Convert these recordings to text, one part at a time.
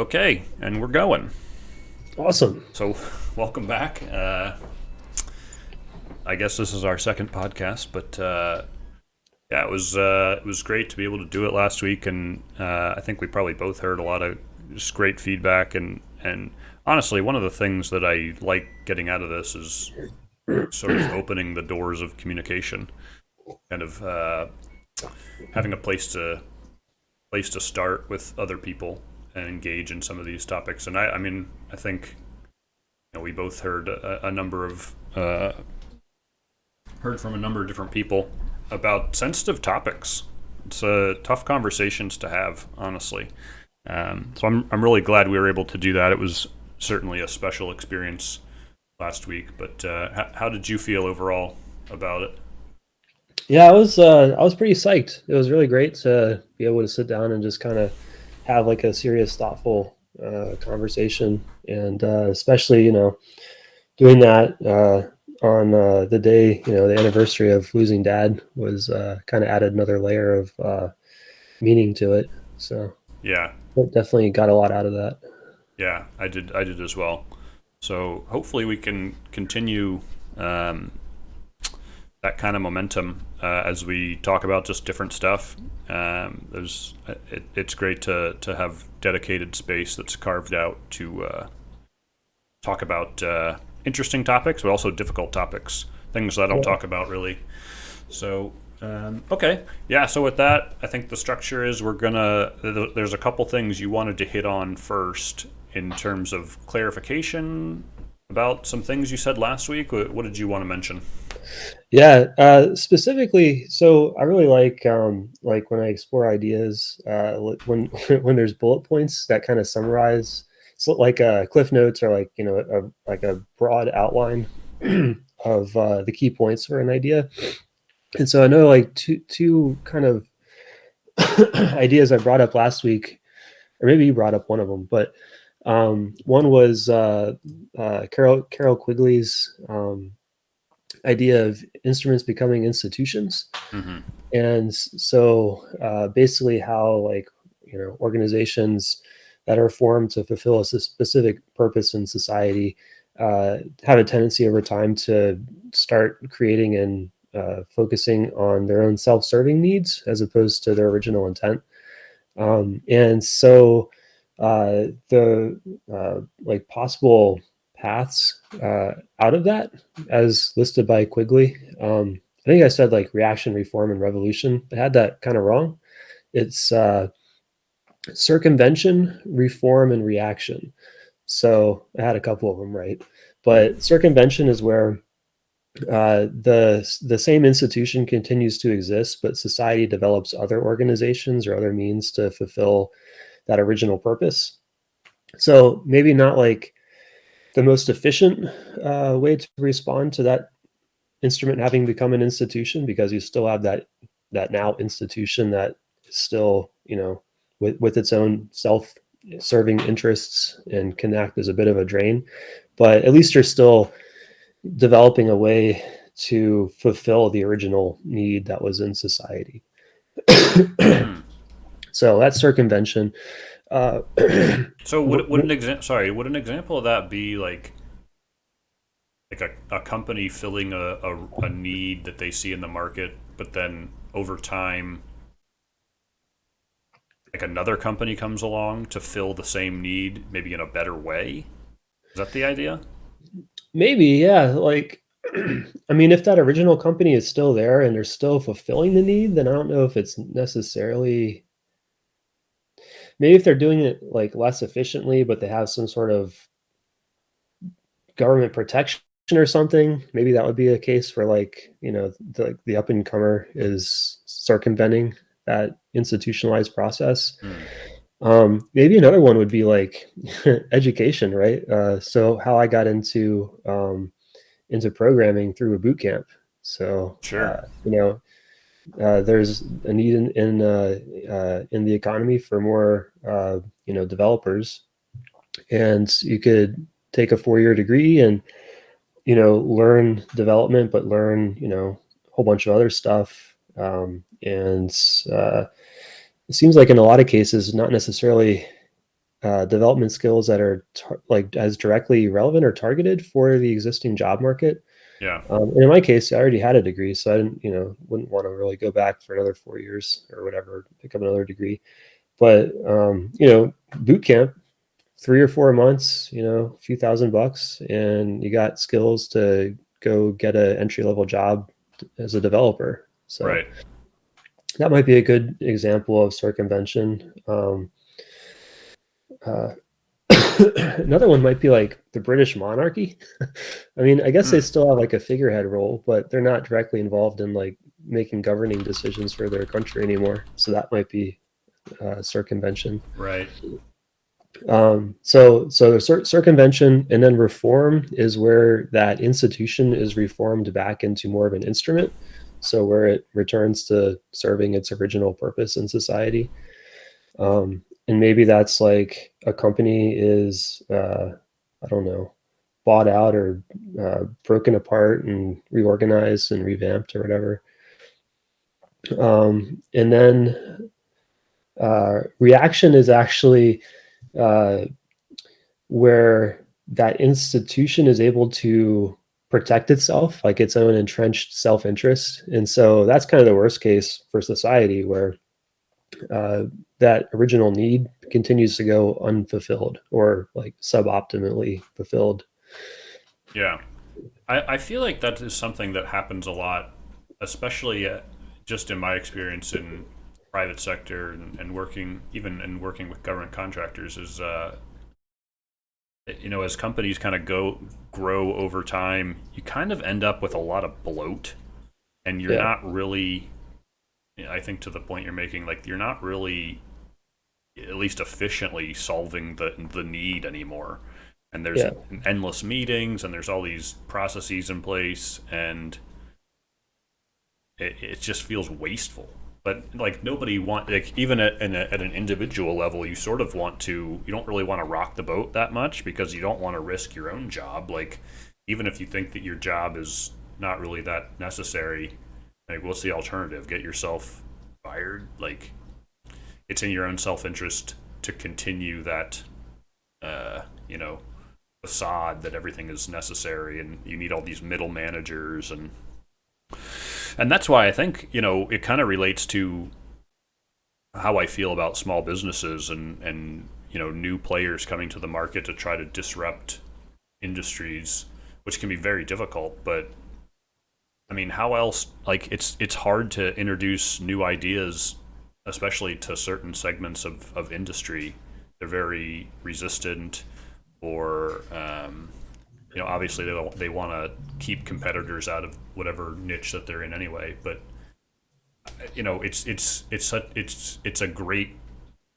Okay, and we're going. Awesome. So, welcome back. I guess this is our second podcast, but yeah, it was great to be able to do it last week, and I think we probably both heard a lot of just great feedback, and honestly, one of the things that I like getting out of this is sort of opening the doors of communication, kind of having a place to start with other people and engage in some of these topics. And I mean, I think we both a number of heard from a number of different people about sensitive topics. It's tough conversations to have, honestly. So I'm really glad we were able to do that. It was certainly a special experience last week. But how did you feel overall about it? Yeah, I was pretty psyched. It was really great to be able to sit down and just kind of have like a serious, thoughtful conversation, and especially doing that on the day, the anniversary of losing dad was kind of added another layer of meaning to it. So Yeah, definitely got a lot out of that. yeah, I did as well. So hopefully we can continue um, that kind of momentum as we talk about just different stuff. It's great to have dedicated space that's carved out to talk about interesting topics, but also difficult topics, things that I don't Yeah. talk about really. So okay, yeah. So with that, I think the structure is There's a couple things you wanted to hit on first in terms of clarification about some things you said last week. What did you want to mention? Yeah, specifically, so I really like when I explore ideas, when when there's bullet points that kind of summarize, so like cliff notes, or like like a broad outline of the key points for an idea. And so I know like two kind of ideas I brought up last week, or maybe you brought up one of them, but one was Carol Quigley's idea of instruments becoming institutions. Mm-hmm. And so basically how like organizations that are formed to fulfill a specific purpose in society have a tendency over time to start creating and focusing on their own self-serving needs as opposed to their original intent. And so the like possible paths out of that, as listed by Quigley, I think I said like reaction, reform, and revolution. I had that kind of wrong. It's circumvention, reform, and reaction. So I had a couple of them right. But circumvention is where the same institution continues to exist, but society develops other organizations or other means to fulfill that original purpose. So maybe not like the most efficient way to respond to that instrument having become an institution, because you still have that now institution that is still with its own self-serving interests and can act as a bit of a drain. But at least you're still developing a way to fulfill the original need that was in society. Hmm. So that's circumvention. Uh, So would an example of that be like a company filling a need that they see in the market, but then over time, like another company comes along to fill the same need, maybe in a better way? Is that the idea? Maybe, yeah. Like, I mean, if that original company is still there and they're still fulfilling the need, then I don't know if it's necessarily, maybe if they're doing it like less efficiently, but they have some sort of government protection or something. Maybe that would be a case where like, the up and comer is circumventing that institutionalized process. Hmm. Maybe another one would be like education, right? So how I got into programming through a boot camp. So Sure. there's a need in the economy for more developers, and you could take a 4-year degree and learn development, but learn a whole bunch of other stuff. And it seems like in a lot of cases, not necessarily development skills that are like as directly relevant or targeted for the existing job market. Yeah. And in my case, I already had a degree, so I wouldn't want to really go back for another 4 years or whatever, pick up another degree. But boot camp, 3 or 4 months, a few $1,000, and you got skills to go get an entry-level job as a developer. So Right. that might be a good example of circumvention. Uh, Another one might be like the British monarchy. I mean, I guess they Hmm. still have like a figurehead role, but they're not directly involved in like making governing decisions for their country anymore. So that might be circumvention. Right. So circumvention and then reform is where that institution is reformed back into more of an instrument. So where it returns to serving its original purpose in society. And maybe that's like a company is, I don't know, bought out or broken apart and reorganized and revamped or whatever. And then reaction is actually uh, where that institution is able to protect itself, like its own entrenched self-interest. And so that's kind of the worst case for society, where uh, that original need continues to go unfulfilled or like suboptimally fulfilled. Yeah. I feel like that is something that happens a lot, especially just in my experience in private sector and working, even in working with government contractors, is as companies kind of grow over time, you kind of end up with a lot of bloat, and you're Yeah, not really. I think to the point you're making, like you're not really, at least efficiently, solving the need anymore. And there's yeah, endless meetings, and there's all these processes in place, and it just feels wasteful. But like nobody like even at an individual level, you sort of want to. You don't really want to rock the boat that much because you don't want to risk your own job. Like even if you think that your job is not really that necessary, like what's the alternative? Get yourself fired? Like it's in your own self interest to continue that, uh, you know, facade that everything is necessary, and you need all these middle managers, and that's why I think it kind of relates to how I feel about small businesses and new players coming to the market to try to disrupt industries, which can be very difficult. But I mean, how else? Like it's hard to introduce new ideas, especially to certain segments of industry. They're very resistant, or obviously they want to keep competitors out of whatever niche that they're in anyway. But it's a great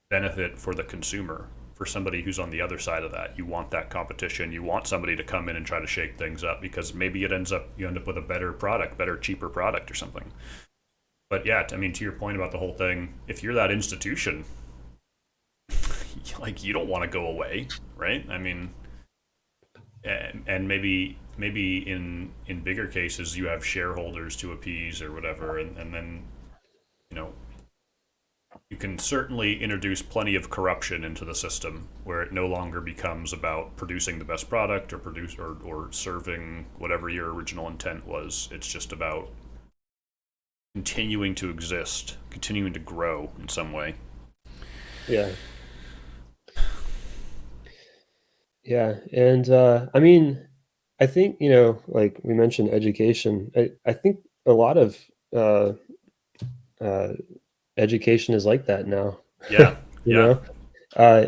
benefit for the consumer, for somebody who's on the other side of that. You want that competition. You want somebody to come in and try to shake things up, because maybe you end up with a better product, better, cheaper product or something. But yeah, I mean, to your point about the whole thing, if you're that institution, like you don't want to go away, right? I mean, and maybe in bigger cases you have shareholders to appease or whatever, and then you know you can certainly introduce plenty of corruption into the system where it no longer becomes about producing the best product or serving whatever your original intent was. It's just about continuing to exist, continuing to grow in some way. yeah, yeah. And I mean, I think, like we mentioned education. I think a lot of uh, uh, education is like that now. Yeah, you yeah, know,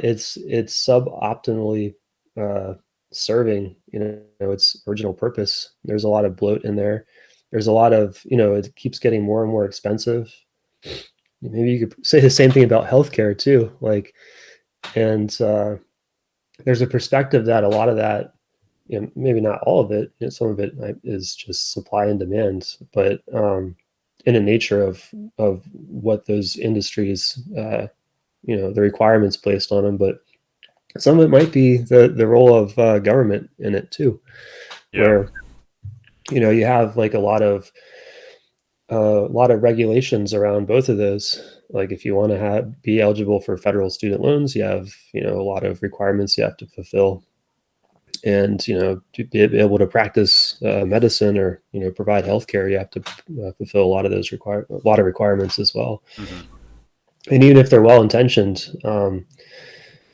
it's suboptimally uh, serving, its original purpose. There's a lot of bloat in there. There's a lot of, it keeps getting more and more expensive. Maybe you could say the same thing about healthcare too. Like, and there's a perspective that a lot of that, maybe not all of it, some of it is just supply and demand, but in the nature of what those industries, the requirements placed on them. But some of it might be the role of government in it too, yeah, where you have like a lot of regulations around both of those. Like if you want to be eligible for federal student loans, you have, a lot of requirements you have to fulfill. And, to be able to practice medicine or, provide healthcare, you have to fulfill a lot of those requirements as well. Hmm. And even if they're well intentioned,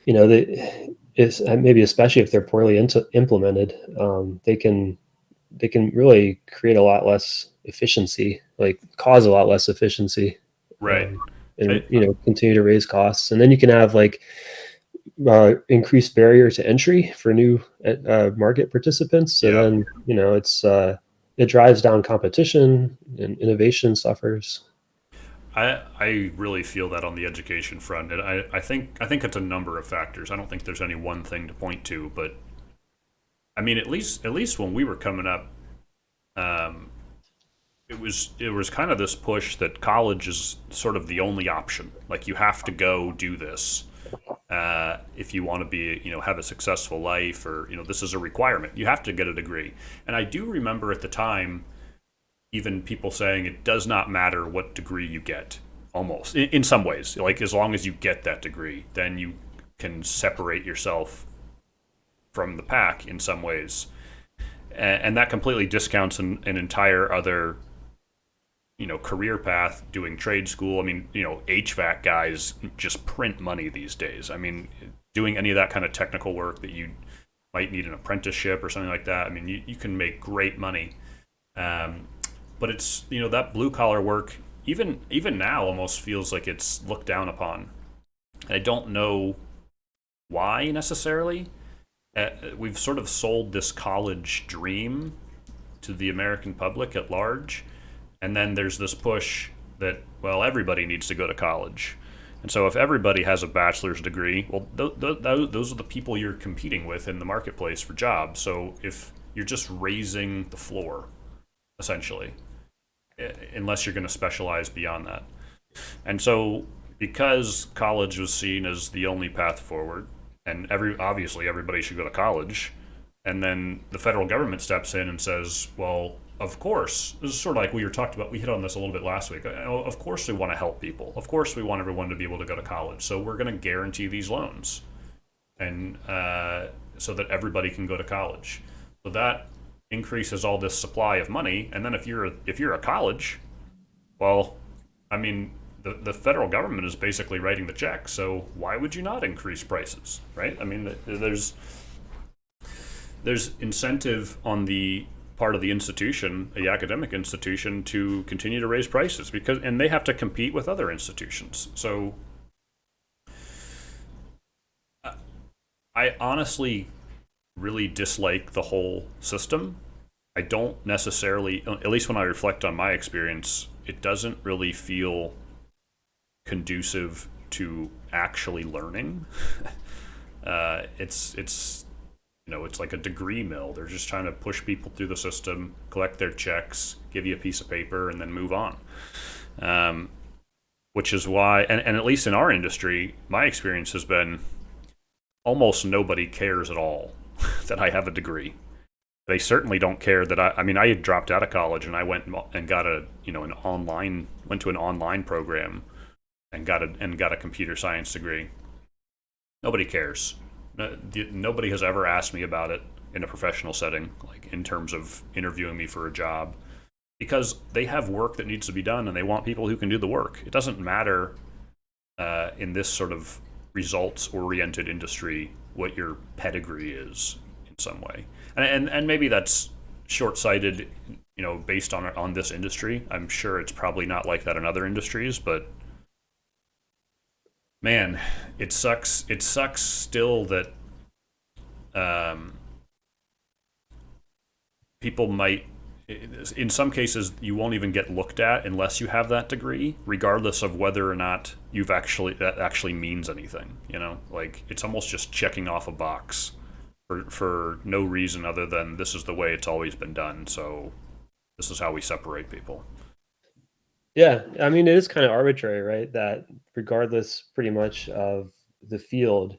they is maybe especially if they're poorly implemented, they can really create a lot less efficiency, like cause a lot less efficiency, Right. um, and I, continue to raise costs. And then you can have like increased barrier to entry for new market participants. So yeah. then it drives down competition and innovation suffers. I really feel that on the education front, and I think it's a number of factors. I don't think there's any one thing to point to, but I mean, at least when we were coming up, um, it was kind of this push that college is sort of the only option. Like you have to go do this if you want to be, have a successful life, or this is a requirement. You have to get a degree. And I do remember at the time, even people saying it does not matter what degree you get. Almost in some ways, like as long as you get that degree, then you can separate yourself from the pack in some ways, and that completely discounts an entire other career path, doing trade school. I mean, HVAC guys just print money these days. I mean, doing any of that kind of technical work that you might need an apprenticeship or something like that. I mean, you can make great money. um, but it's that blue collar work, even now, almost feels like it's looked down upon. And I don't know why necessarily. We've sort of sold this college dream to the American public at large, and then there's this push that, well, everybody needs to go to college. And so if everybody has a bachelor's degree, well, those are the people you're competing with in the marketplace for jobs. So if you're just raising the floor, essentially, unless you're going to specialize beyond that. And so because college was seen as the only path forward, and obviously everybody should go to college, and then the federal government steps in and says, well, of course, this is sort of like we were talked about. We hit on this a little bit last week. Of course, we want to help people. Of course, we want everyone to be able to go to college. So we're going to guarantee these loans, and so that everybody can go to college. So that increases all this supply of money. And then if you're a college, well, I mean, the federal government is basically writing the check. So why would you not increase prices, right? I mean, there's incentive on the part of the institution, the academic institution, to continue to raise prices, and they have to compete with other institutions. So I honestly really dislike the whole system. I don't necessarily, at least when I reflect on my experience, it doesn't really feel conducive to actually learning. It's like a degree mill. They're just trying to push people through the system, collect their checks, give you a piece of paper, and then move on. Um, which is why, and at least in our industry, my experience has been almost nobody cares at all that I have a degree. They certainly don't care that I mean, I had dropped out of college and I went and got went to an online program and got a computer science degree. Nobody cares. Nobody has ever asked me about it in a professional setting, like in terms of interviewing me for a job, because they have work that needs to be done and they want people who can do the work. It doesn't matter in this sort of results-oriented industry what your pedigree is in some way, and maybe that's short-sighted, based on this industry. I'm sure it's probably not like that in other industries, but man, it sucks. It sucks still that um, people might, in some cases, you won't even get looked at unless you have that degree, regardless of whether or not that actually means anything. Like it's almost just checking off a box for no reason other than this is the way it's always been done. So this is how we separate people. Yeah, I mean, it is kind of arbitrary, right? That regardless, pretty much of the field,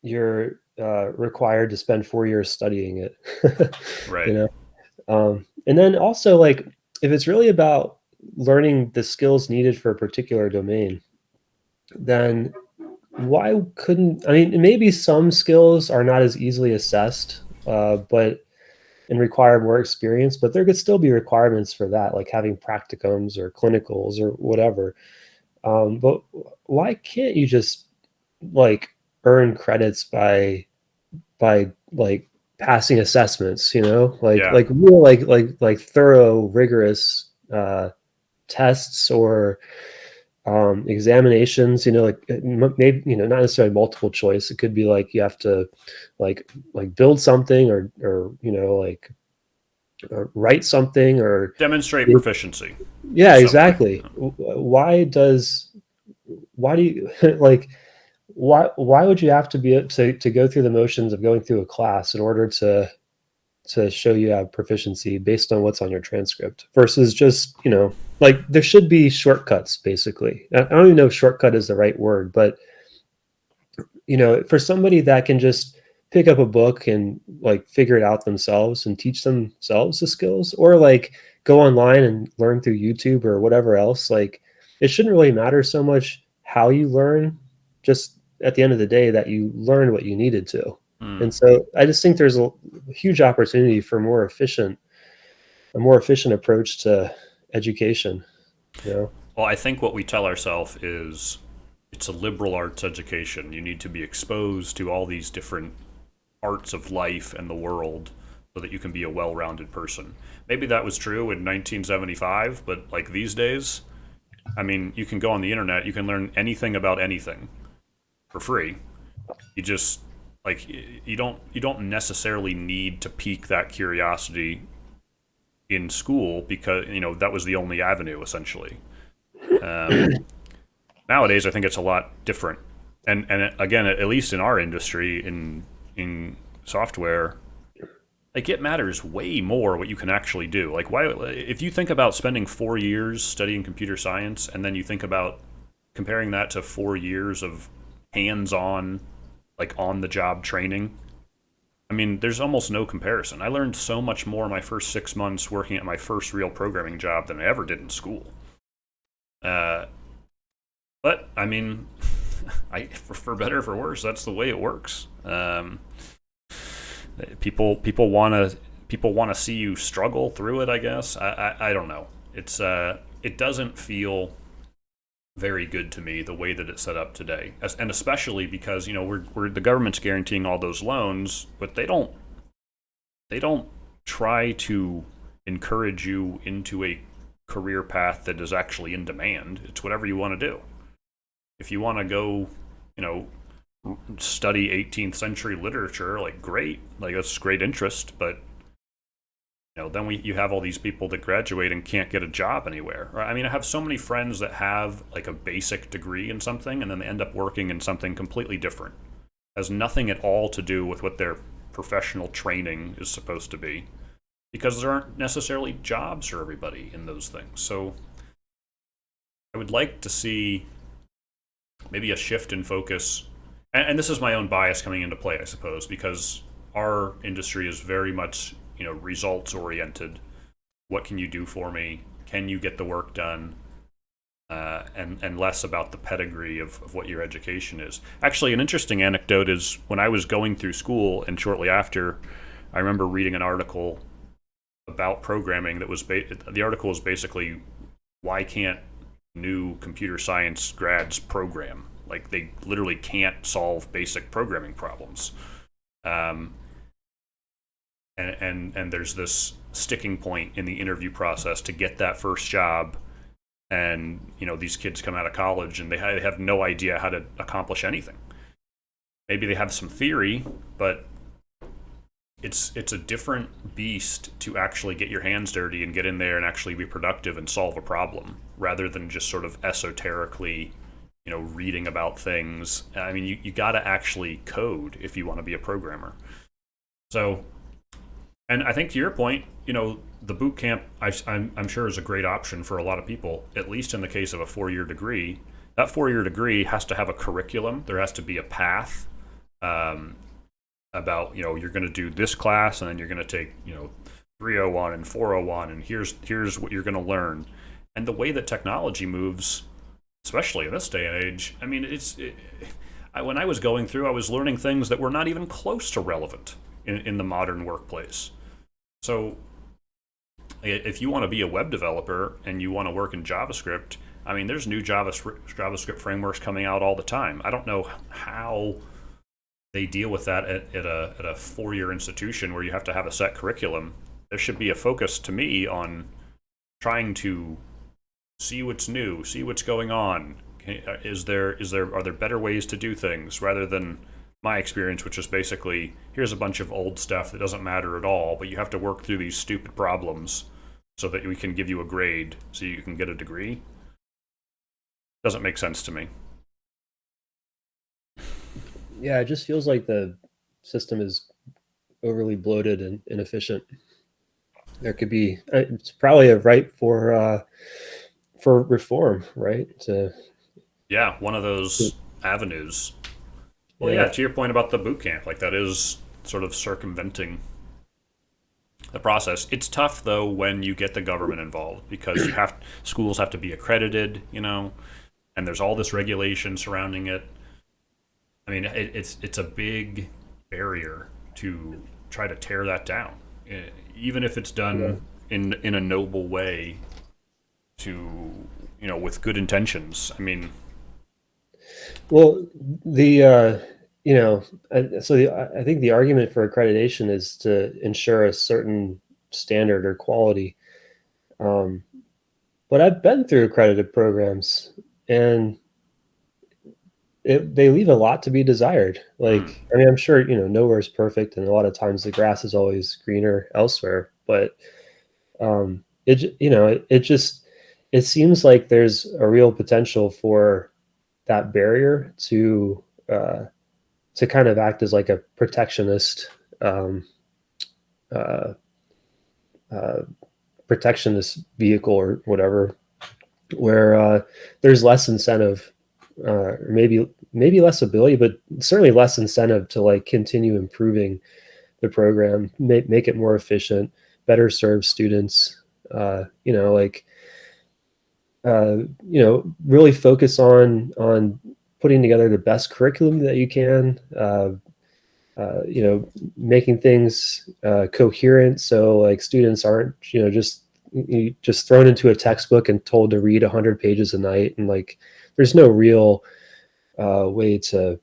you're required to spend 4 years studying it. you Right. know, and then also like if it's really about learning the skills needed for a particular domain, then why couldn't, I mean, maybe some skills are not as easily assessed, but and require more experience, but there could still be requirements for that, like having practicums or clinicals or whatever. But why can't you just like earn credits by like passing assessments, Yeah. like real like thorough, rigorous tests or examinations, like maybe, not necessarily multiple choice. It could be like you have to like build something or like write something or Demonstrate proficiency in yeah, some way. exactly. Why do you like why would you have to be to go through the motions of going through a class in order to show you have proficiency based on what's on your transcript versus just, like there should be shortcuts basically. I don't even know if shortcut is the right word, but for somebody that can just pick up a book and like figure it out themselves and teach themselves the skills, or like go online and learn through YouTube or whatever else, like it shouldn't really matter so much how you learn, just at the end of the day that you learn what you needed to. Hmm. And so I just think there's a huge opportunity for a more efficient approach to education, you know? Well, I think what we tell ourselves is it's a liberal arts education. You need to be exposed to all these different arts of life and the world so that you can be a well-rounded person. Maybe that was true in 1975, but like these days, I mean, you can go on the internet, you can learn anything about anything for free. You just like you don't necessarily need to pique that curiosity in school because that was the only avenue essentially. Um, Nowadays, I think it's a lot different. And again, at least in our industry, in software, like it matters way more what you can actually do. Like why if you think about spending 4 years studying computer science and then you think about comparing that to 4 years of hands-on, like on the job training, I mean, there's almost no comparison. I learned so much more in my first 6 months working at my first real programming job than I ever did in school. Uh, but I mean, for better or for worse, that's the way it works. People want to see you struggle through it. I guess I don't know. It doesn't feel very good to me the way that it's set up today, and especially because we're the government's guaranteeing all those loans, but they don't try to encourage you into a career path that is actually in demand. It's whatever you want to do. If you want to go, you know, study 18th century literature, like great, like that's great interest, but then you have all these people that graduate and can't get a job anywhere. I mean, I have so many friends that have like a basic degree in something and then they end up working in something completely different. It has nothing at all to do with what their professional training is supposed to be because there aren't necessarily jobs for everybody in those things. So I would like to see maybe a shift in focus. And this is my own bias coming into play, I suppose, because our industry is very much results oriented. What can you do for me? Can you get the work done? And less about the pedigree of what your education is. Actually, an interesting anecdote is when I was going through school and shortly after, I remember reading an article about programming that was the article was basically why can't new computer science grads program? Like they literally can't solve basic programming problems. Um, and there's this sticking point in the interview process to get that first job, and these kids come out of college and they have no idea how to accomplish anything. Maybe they have some theory, but it's a different beast to actually get your hands dirty and get in there and actually be productive and solve a problem rather than just sort of esoterically reading about things. I mean, you got to actually code if you want to be a programmer. So, and I think to your point, the boot camp, I'm sure is a great option for a lot of people, at least in the case of a 4-year degree. That 4-year degree has to have a curriculum. There has to be a path about, you're going to do this class and then you're going to take, 301 and 401 and here's what you're going to learn. And the way that technology moves, especially in this day and age, I mean, when I was going through, I was learning things that were not even close to relevant in the modern workplace. So if you want to be a web developer and you want to work in JavaScript, I mean, there's new JavaScript frameworks coming out all the time. I don't know how they deal with that at a 4-year institution where you have to have a set curriculum. There should be a focus to me on trying to see what's new, see what's going on. Are there better ways to do things rather than my experience, which is basically here's a bunch of old stuff that doesn't matter at all, but you have to work through these stupid problems so that we can give you a grade so you can get a degree. Doesn't make sense to me. Yeah, it just feels like the system is overly bloated and inefficient. There could be it's probably a right for reform, right? Yeah, one of those avenues. Well, yeah, Yeah, to your point about the boot camp, like that is sort of circumventing the process. It's tough though when you get the government involved because schools have to be accredited, and there's all this regulation surrounding it. I mean, it's a big barrier to try to tear that down, even if it's yeah. done in a noble way to with good intentions. I mean, Well, the so I think the argument for accreditation is to ensure a certain standard or quality. Um, but I've been through accredited programs, and they leave a lot to be desired. mm, Like, I mean, I'm sure nowhere is perfect, and a lot of times the grass is always greener elsewhere. But it just it seems like there's a real potential for that barrier uh, to kind of act as like a protectionist um, uh, uh, protectionist vehicle or whatever, where there's less incentive, maybe less ability, but certainly less incentive to like continue improving the program, make it more efficient, better serve students. Like really focus on putting together the best curriculum that you can. Making things coherent so like students aren't just thrown into a textbook and told to read 100 pages a night, and like there's no real way to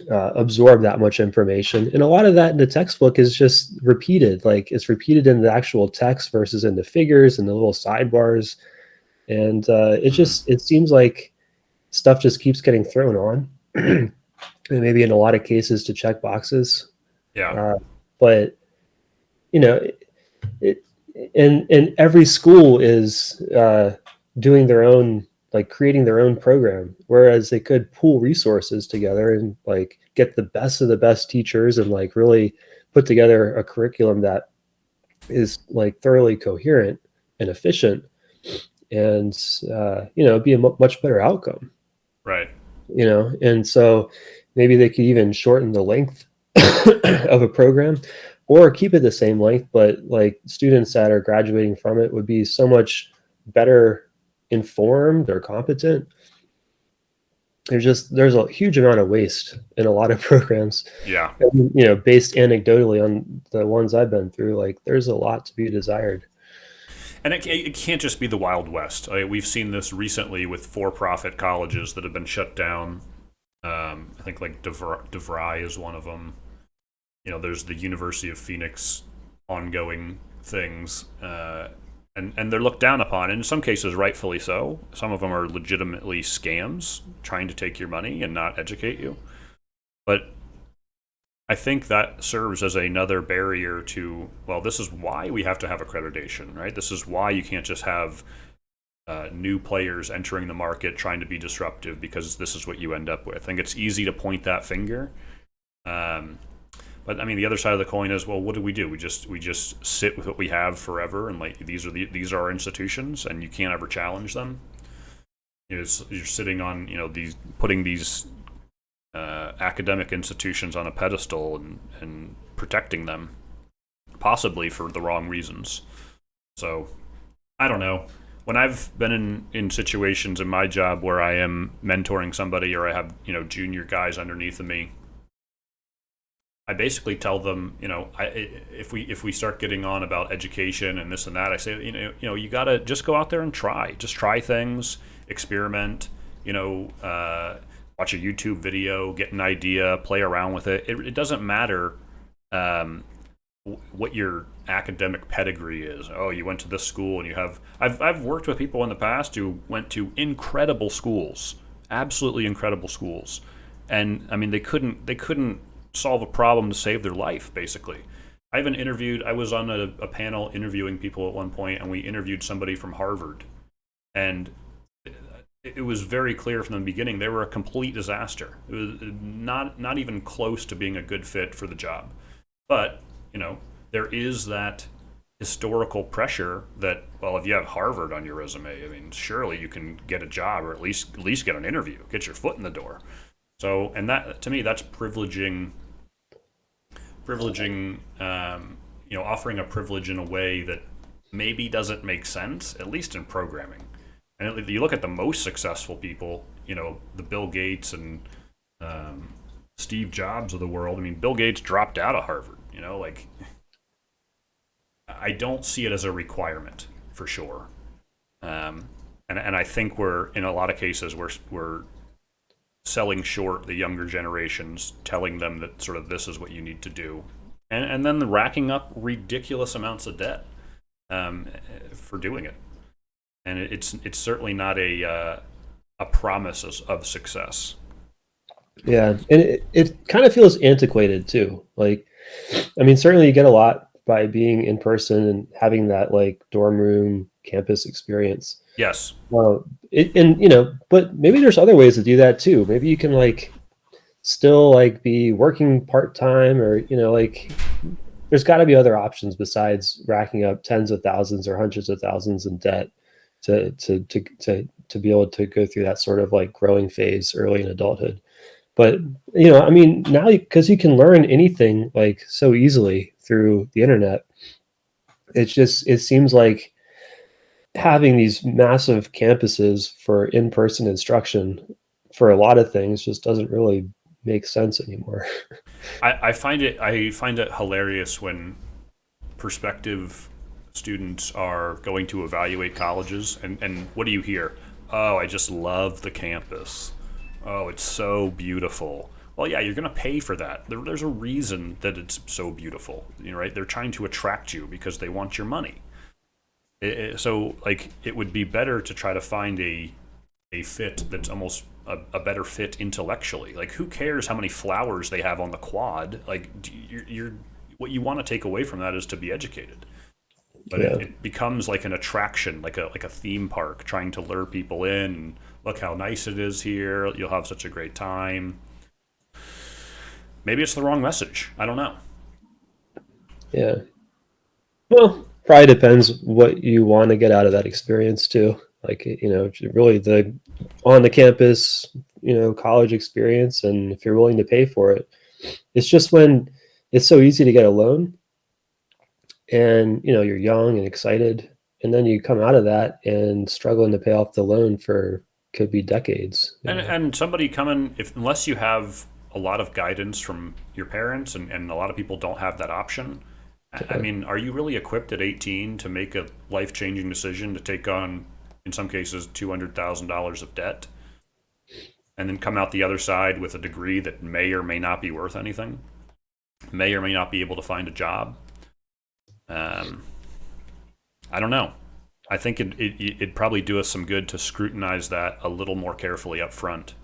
absorb that much information, and a lot of that in the textbook is just repeated, like it's repeated in the actual text versus in the figures and the little sidebars, and mm, it seems like stuff just keeps getting thrown on and maybe in a lot of cases to check boxes. yeah, Uh, but you know, it, and every school is doing their own, like creating their own program, whereas they could pool resources together and like get the best of the best teachers and like really put together a curriculum that is like thoroughly coherent and efficient, and be a much better outcome. right. And so maybe they could even shorten the length of a program or keep it the same length, but like students that are graduating from it would be so much better informed or competent. There's a huge amount of waste in a lot of programs, Yeah. and, based anecdotally on the ones I've been through, like there's a lot to be desired. And it can't just be the Wild West. We've seen this recently with for-profit colleges that have been shut down. I think like DeVry is one of them. There's the University of Phoenix ongoing things, and they're looked down upon. And in some cases, rightfully so. Some of them are legitimately scams trying to take your money and not educate you. But I think that serves as another barrier to, well, this is why we have to have accreditation, right? This is why you can't just have new players entering the market trying to be disruptive, because this is what you end up with. I think it's easy to point that finger. Um, but I mean, the other side of the coin is, well, what do? We just sit with what we have forever, and like these are our institutions, and you can't ever challenge them. You're sitting on these putting these academic institutions on a pedestal and protecting them, possibly for the wrong reasons. So I don't know. when I've been in situations in my job where I am mentoring somebody or I have junior guys underneath of me, I basically tell them, if we start getting on about education and this and that, I say, you gotta just go out there and just try things, experiment, watch a YouTube video, get an idea, play around with it. It doesn't matter um, what your academic pedigree is. Oh, you went to this school and you have. I've worked with people in the past who went to incredible schools, absolutely incredible schools, and I mean they couldn't solve a problem to save their life. Basically, I even interviewed. I was on a panel interviewing people at one point, and we interviewed somebody from Harvard, and it was very clear from the beginning they were a complete disaster. It was not even close to being a good fit for the job. But there is that historical pressure that, well, if you have Harvard on your resume, I mean, surely you can get a job or at least get an interview, get your foot in the door. So, and that to me, that's privileging, offering a privilege in a way that maybe doesn't make sense, at least in programming. And if you look at the most successful people, the Bill Gates and um, Steve Jobs of the world. I mean, Bill Gates dropped out of Harvard. Like I don't see it as a requirement for sure. And I think we're in a lot of cases we're selling short the younger generations, telling them that sort of this is what you need to do, and then racking up ridiculous amounts of debt um, for doing it. And it's certainly not a promise of success. Yeah, and it kind of feels antiquated too. Like, I mean, certainly you get a lot by being in person and having that like dorm room campus experience. Yes, Uh, and but maybe there's other ways to do that too. Maybe you can like still like be working part time, or like there's got to be other options besides racking up tens of thousands or hundreds of thousands in debt to be able to go through that sort of like growing phase early in adulthood. But I mean, now because you can learn anything like so easily through the internet, it seems like having these massive campuses for in-person instruction for a lot of things just doesn't really make sense anymore. I find it hilarious when prospective students are going to evaluate colleges, and what do you hear? Oh, I just love the campus. Oh, it's so beautiful. Well, yeah, you're going to pay for that. There's a reason that it's so beautiful, right? They're trying to attract you because they want your money. So, like, it would be better to try to find a fit that's almost a better fit intellectually. Like, who cares how many flowers they have on the quad? Like, you're what you want to take away from that is to be educated. But Yeah. it becomes like an attraction, like a theme park, trying to lure people in. Look how nice it is here. You'll have such a great time. Maybe it's the wrong message. I don't know. Yeah. Well, probably depends what you want to get out of that experience too. Like, really the on the campus, college experience, and if you're willing to pay for it. It's just when it's so easy to get a loan and you're young and excited, and then you come out of that and struggling to pay off the loan for could be decades. And somebody coming, if unless you have a lot of guidance from your parents, and a lot of people don't have that option. I Yeah. mean, are you really equipped at 18 to make a life changing decision to take on, in some cases, $200,000 of debt, and then come out the other side with a degree that may or may not be worth anything, may or may not be able to find a job? Um, I don't know. I think it'd probably do us some good to scrutinize that a little more carefully up front,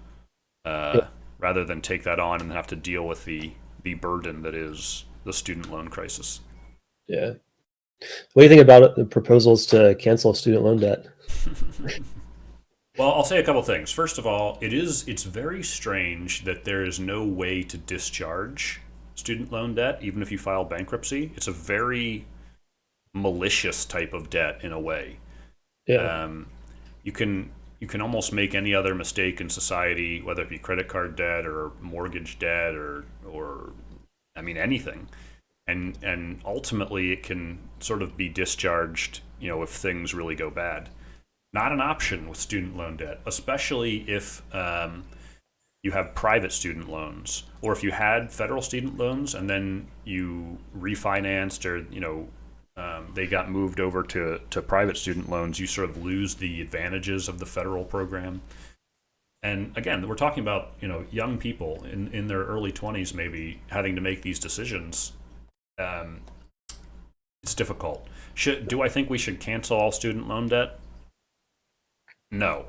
Yeah. uh, rather than take that on and have to deal with the burden that is the student loan crisis. Yeah. What do you think about the proposals to cancel student loan debt? Well, I'll say a couple things. First of all, it's very strange that there is no way to discharge student loan debt even if you file bankruptcy. It's a very malicious type of debt in a way. Yeah. Um, you can almost make any other mistake in society, whether it be credit card debt or mortgage debt or I mean anything, and ultimately it can sort of be discharged, if things really go bad. not an option with student loan debt, especially if you have private student loans, or if you had federal student loans and then you refinanced, or they got moved over to private student loans, you sort of lose the advantages of the federal program. And again, we're talking about young people in their early 20s maybe having to make these decisions. Um, it's difficult. Do I think we should cancel all student loan debt? No,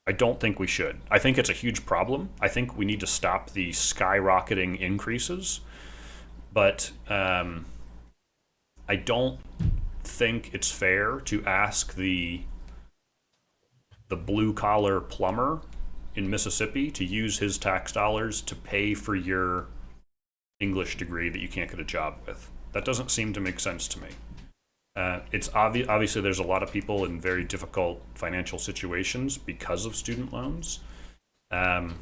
I don't think we should. I think it's a huge problem. I think we need to stop the skyrocketing increases. But I don't think it's fair to ask the blue collar plumber in Mississippi to use his tax dollars to pay for your English degree that you can't get a job with. That doesn't seem to make sense to me. It's obviously there's a lot of people in very difficult financial situations because of student loans, um,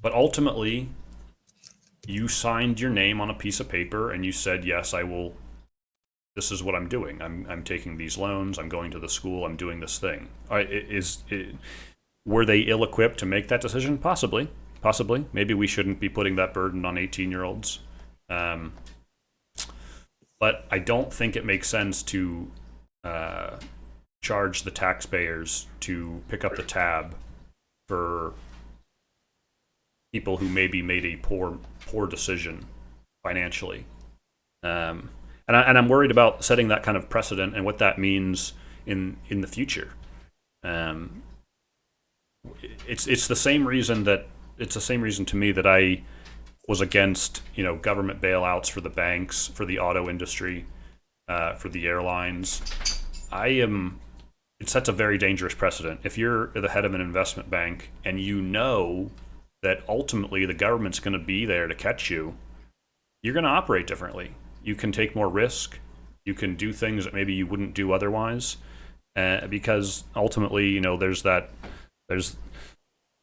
but ultimately you signed your name on a piece of paper and you said, yes, I will. This is what I'm doing. I'm taking these loans. I'm going to the school. I'm doing this thing. Were they ill-equipped to make that decision? Possibly, possibly. Maybe we shouldn't be putting that burden on 18-year-olds. Um, but I don't think it makes sense to uh, charge the taxpayers to pick up the tab for people who maybe made a poor decision financially. Um, and I'm worried about setting that kind of precedent and what that means in the future. Um, it's the same reason that it's the same reason to me that I was against government bailouts for the banks, for the auto industry, for the airlines. I am. It sets a very dangerous precedent. If you're the head of an investment bank and you know that ultimately the government's going to be there to catch you, you're going to operate differently. You can take more risk. You can do things that maybe you wouldn't do otherwise, because ultimately, there's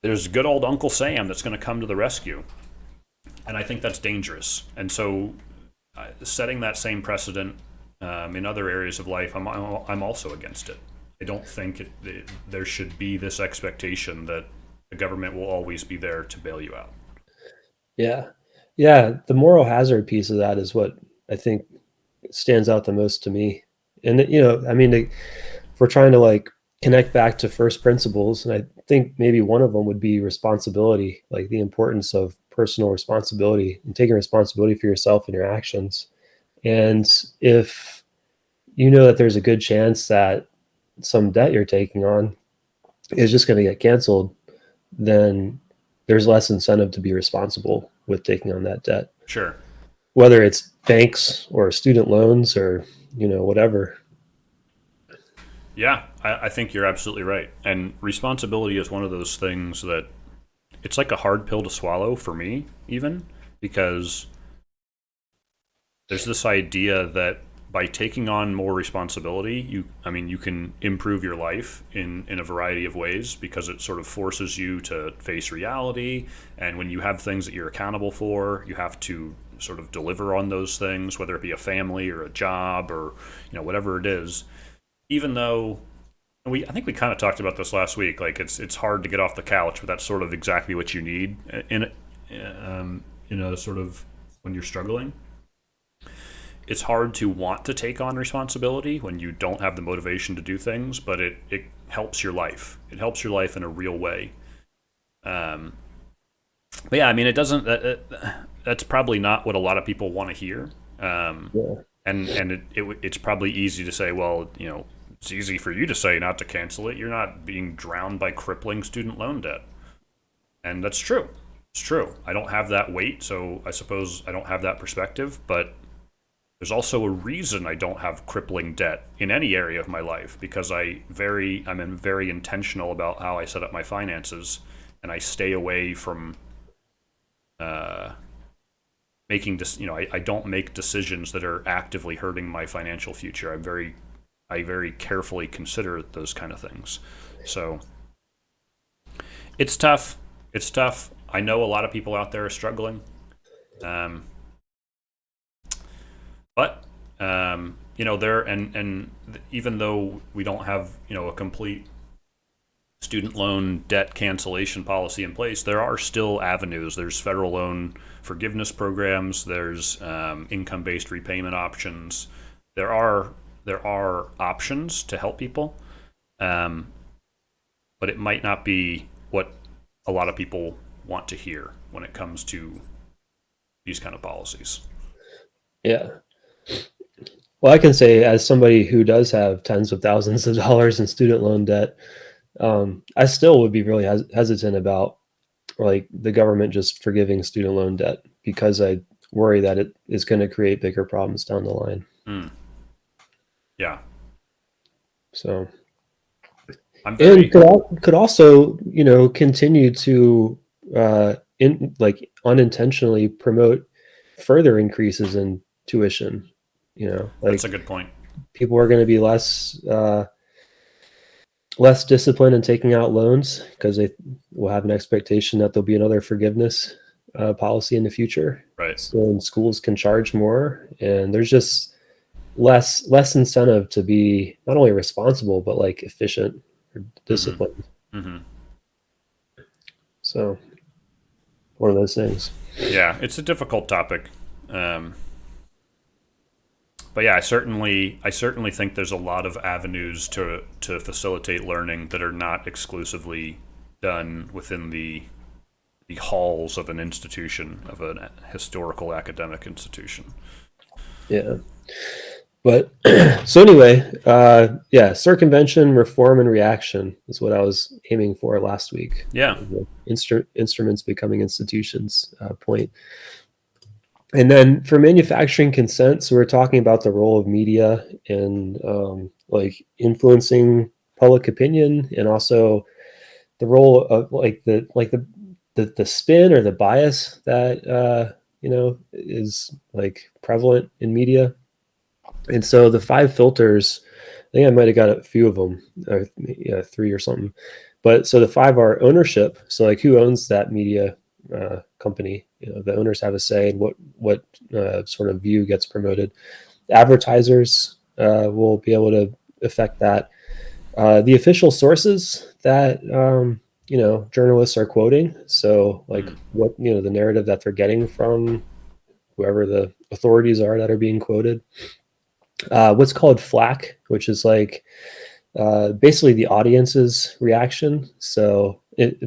there's good old Uncle Sam that's going to come to the rescue, and I think that's dangerous. And so, setting that same precedent in other areas of life, I'm also against it. I don't think there should be this expectation that the government will always be there to bail you out. Yeah. Yeah, the moral hazard piece of that is what I think stands out the most to me. And I mean, if we're trying to like connect back to first principles, and I think maybe one of them would be responsibility, like the importance of personal responsibility and taking responsibility for yourself and your actions. And if you know that there's a good chance that some debt you're taking on is just going to get canceled, then there's less incentive to be responsible with taking on that debt, Sure. whether it's banks or student loans or whatever. Yeah, I think you're absolutely right. And responsibility is one of those things that it's like a hard pill to swallow for me, even because there's this idea that by taking on more responsibility, you can improve your life in a variety of ways because it sort of forces you to face reality. And when you have things that you're accountable for, you have to sort of deliver on those things, whether it be a family or a job or whatever it is. Even though I think we kind of talked about this last week. Like it's hard to get off the couch, but that's sort of exactly what you need sort of when you're struggling. It's hard to want to take on responsibility when you don't have the motivation to do things, but it helps your life. It helps your life in a real way. Um, but yeah, I mean, it doesn't. That's probably not what a lot of people want to hear. Yeah. And it's probably easy to say, well, it's easy for you to say not to cancel it. You're not being drowned by crippling student loan debt, and that's true. It's true. I don't have that weight, so I suppose I don't have that perspective. But there's also a reason I don't have crippling debt in any area of my life because I'm very intentional about how I set up my finances, and I stay away from uh, I don't make decisions that are actively hurting my financial future. I very carefully consider those kind of things. So it's tough. It's tough. I know a lot of people out there are struggling. Um, but there even though we don't have a complete student loan debt cancellation policy in place, there are still avenues. There's federal loan forgiveness programs. There's income-based repayment options. There are options to help people, um, but it might not be what a lot of people want to hear when it comes to these kind of policies. Yeah. Well, I can say as somebody who does have tens of thousands of dollars in student loan debt, I still would be really hesitant about like the government just forgiving student loan debt because I worry that it is going to create bigger problems down the line. Mm, yeah, So, I'm and very could also, continue to like unintentionally promote further increases in tuition. That's a Like good point. people are going to be less disciplined in taking out loans because they will have an expectation that there'll be another forgiveness policy in the future. Right. So schools can charge more, and there's just less incentive to be not only responsible but like efficient or Mm-hmm. disciplined. Mm-hmm. So one of those things. Yeah, it's a difficult topic. Um, but yeah, I certainly think there's a lot of avenues to facilitate learning that are not exclusively done within the halls of an institution, of a historical academic institution. Yeah. But so anyway, yeah, circumvention, reform, and reaction is what I was aiming for last week. Yeah. The instruments becoming institutions point. And then for manufacturing consent, so we're talking about the role of media in like influencing public opinion, and also the role of like the spin or the bias that is like prevalent in media. And so the five filters, I think I might have got a few of them, or yeah, three or something. But so the five are ownership. So like who owns that media company? The owners have a say in what sort of view gets promoted. Advertisers will be able to affect that. The official sources that journalists are quoting. So like Mm. what the narrative that they're getting from whoever the authorities are that are being quoted. What's called flack, which is like basically the audience's reaction. So,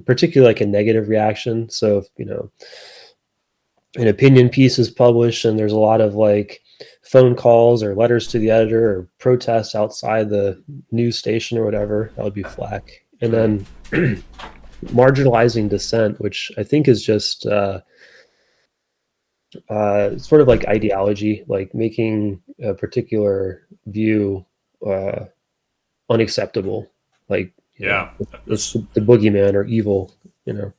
particularly like a negative reaction. So, if, an opinion piece is published and there's a lot of like phone calls or letters to the editor or protests outside the news station or whatever, that would be flack. And Mm. then marginalizing dissent, which I think is just sort of like ideology, like making a particular view uh, unacceptable. Like, Yeah. it's This the boogeyman or evil, you know.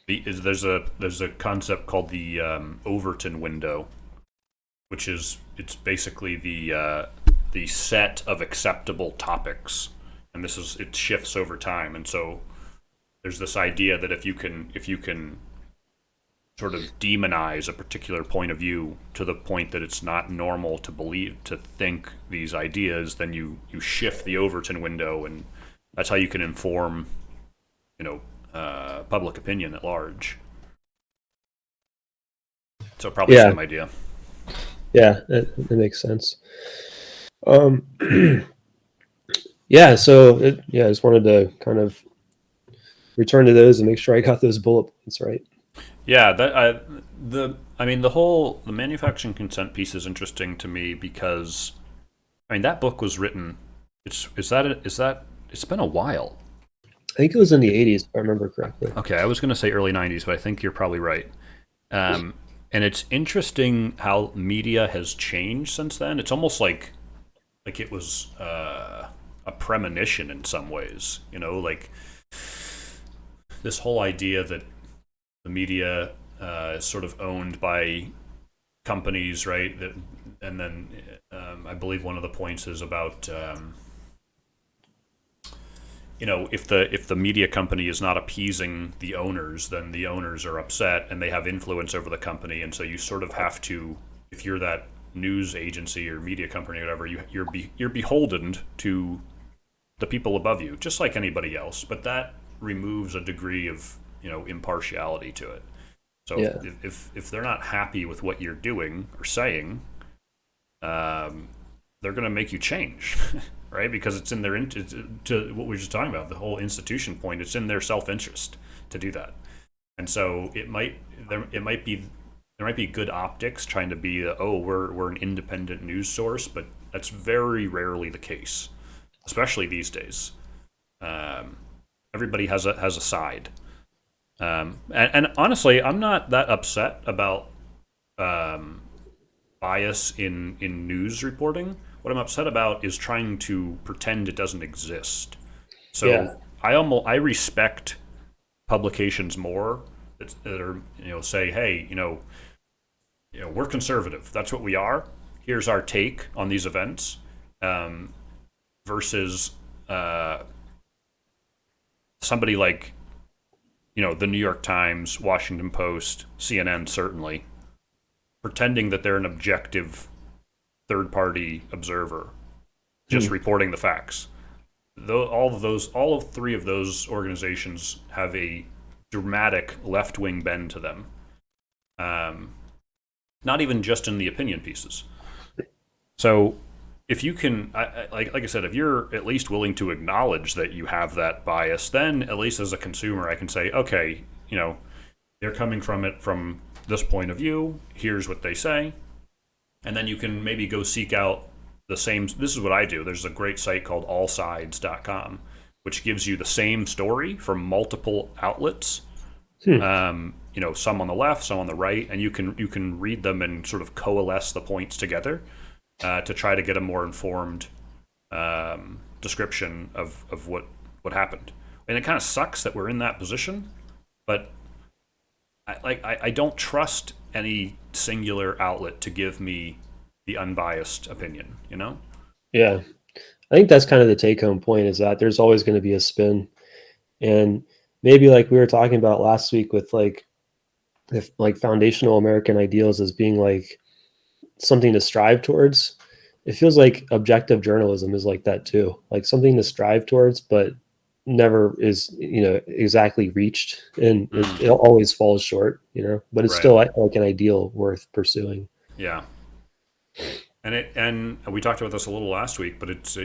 there's a concept called the Overton window, which is it's basically the set of acceptable topics, and it shifts over time, and so there's this idea that if you can sort of demonize a particular point of view to the point that it's not normal to think these ideas, then you shift the Overton window, and that's how you can inform public opinion at large. So probably Yeah, same idea. yeah, that makes sense. Um, yeah, so yeah, I just wanted to kind of return to those and make sure I got those bullet points right. Yeah, the manufacturing consent piece is interesting to me because that book was written. It's been a while. I think it was in the 80s, if I remember correctly. Okay, I was going to say early '90s, but I think you're probably right. And it's interesting how media has changed since then. It's almost like it was a premonition in some ways. Like this whole idea that the media is sort of owned by companies, right? And then I believe one of the points is about if the media company is not appeasing the owners, then the owners are upset and they have influence over the company, and so you sort of have to, if you're that news agency or media company or whatever, you're beholden to the people above you, just like anybody else. But that removes a degree of impartiality to it. So Yeah. if they're not happy with what you're doing or saying, um, they're going to make you change, right? Because it's in their to what we were just talking about, the whole institution point. It's in their self interest to do that, and so it might be there might be good optics trying to be we're an independent news source, but that's very rarely the case, especially these days. Um, Everybody has a side, and honestly, I'm not that upset about um, bias in news reporting. What I'm upset about is trying to pretend it doesn't exist. Yeah. So I respect publications more that are say, hey, we're conservative. That's what we are. Here's our take on these events, um, versus uh, somebody like the New York Times, Washington Post, CNN, certainly pretending that they're an objective third party observer, just Hmm. reporting the facts. All of three of those organizations have a dramatic left wing bend to them. Um, Not even just in the opinion pieces. So if you can, like I said, if you're at least willing to acknowledge that you have that bias, then at least as a consumer, I can say, okay, they're coming from it from this point of view. Here's what they say, and then you can maybe go seek out the same. This is what I do. There's a great site called allsides.com, which gives you the same story from multiple outlets. Hmm. Some on the left, some on the right, and you can read them and sort of coalesce the points together to try to get a more informed description of what happened. And it kind of sucks that we're in that position, but I don't trust any singular outlet to give me the unbiased opinion. Yeah. I think that's kind of the take home point, is that there's always going to be a spin. And maybe like we were talking about last week with like, if like foundational American ideals as being like something to strive towards, it feels like objective journalism is like that too, like something to strive towards, but never is, exactly reached, and it, Mm, it always falls short, but it's right. still like an ideal worth pursuing. Yeah. And we talked about this a little last week, but it's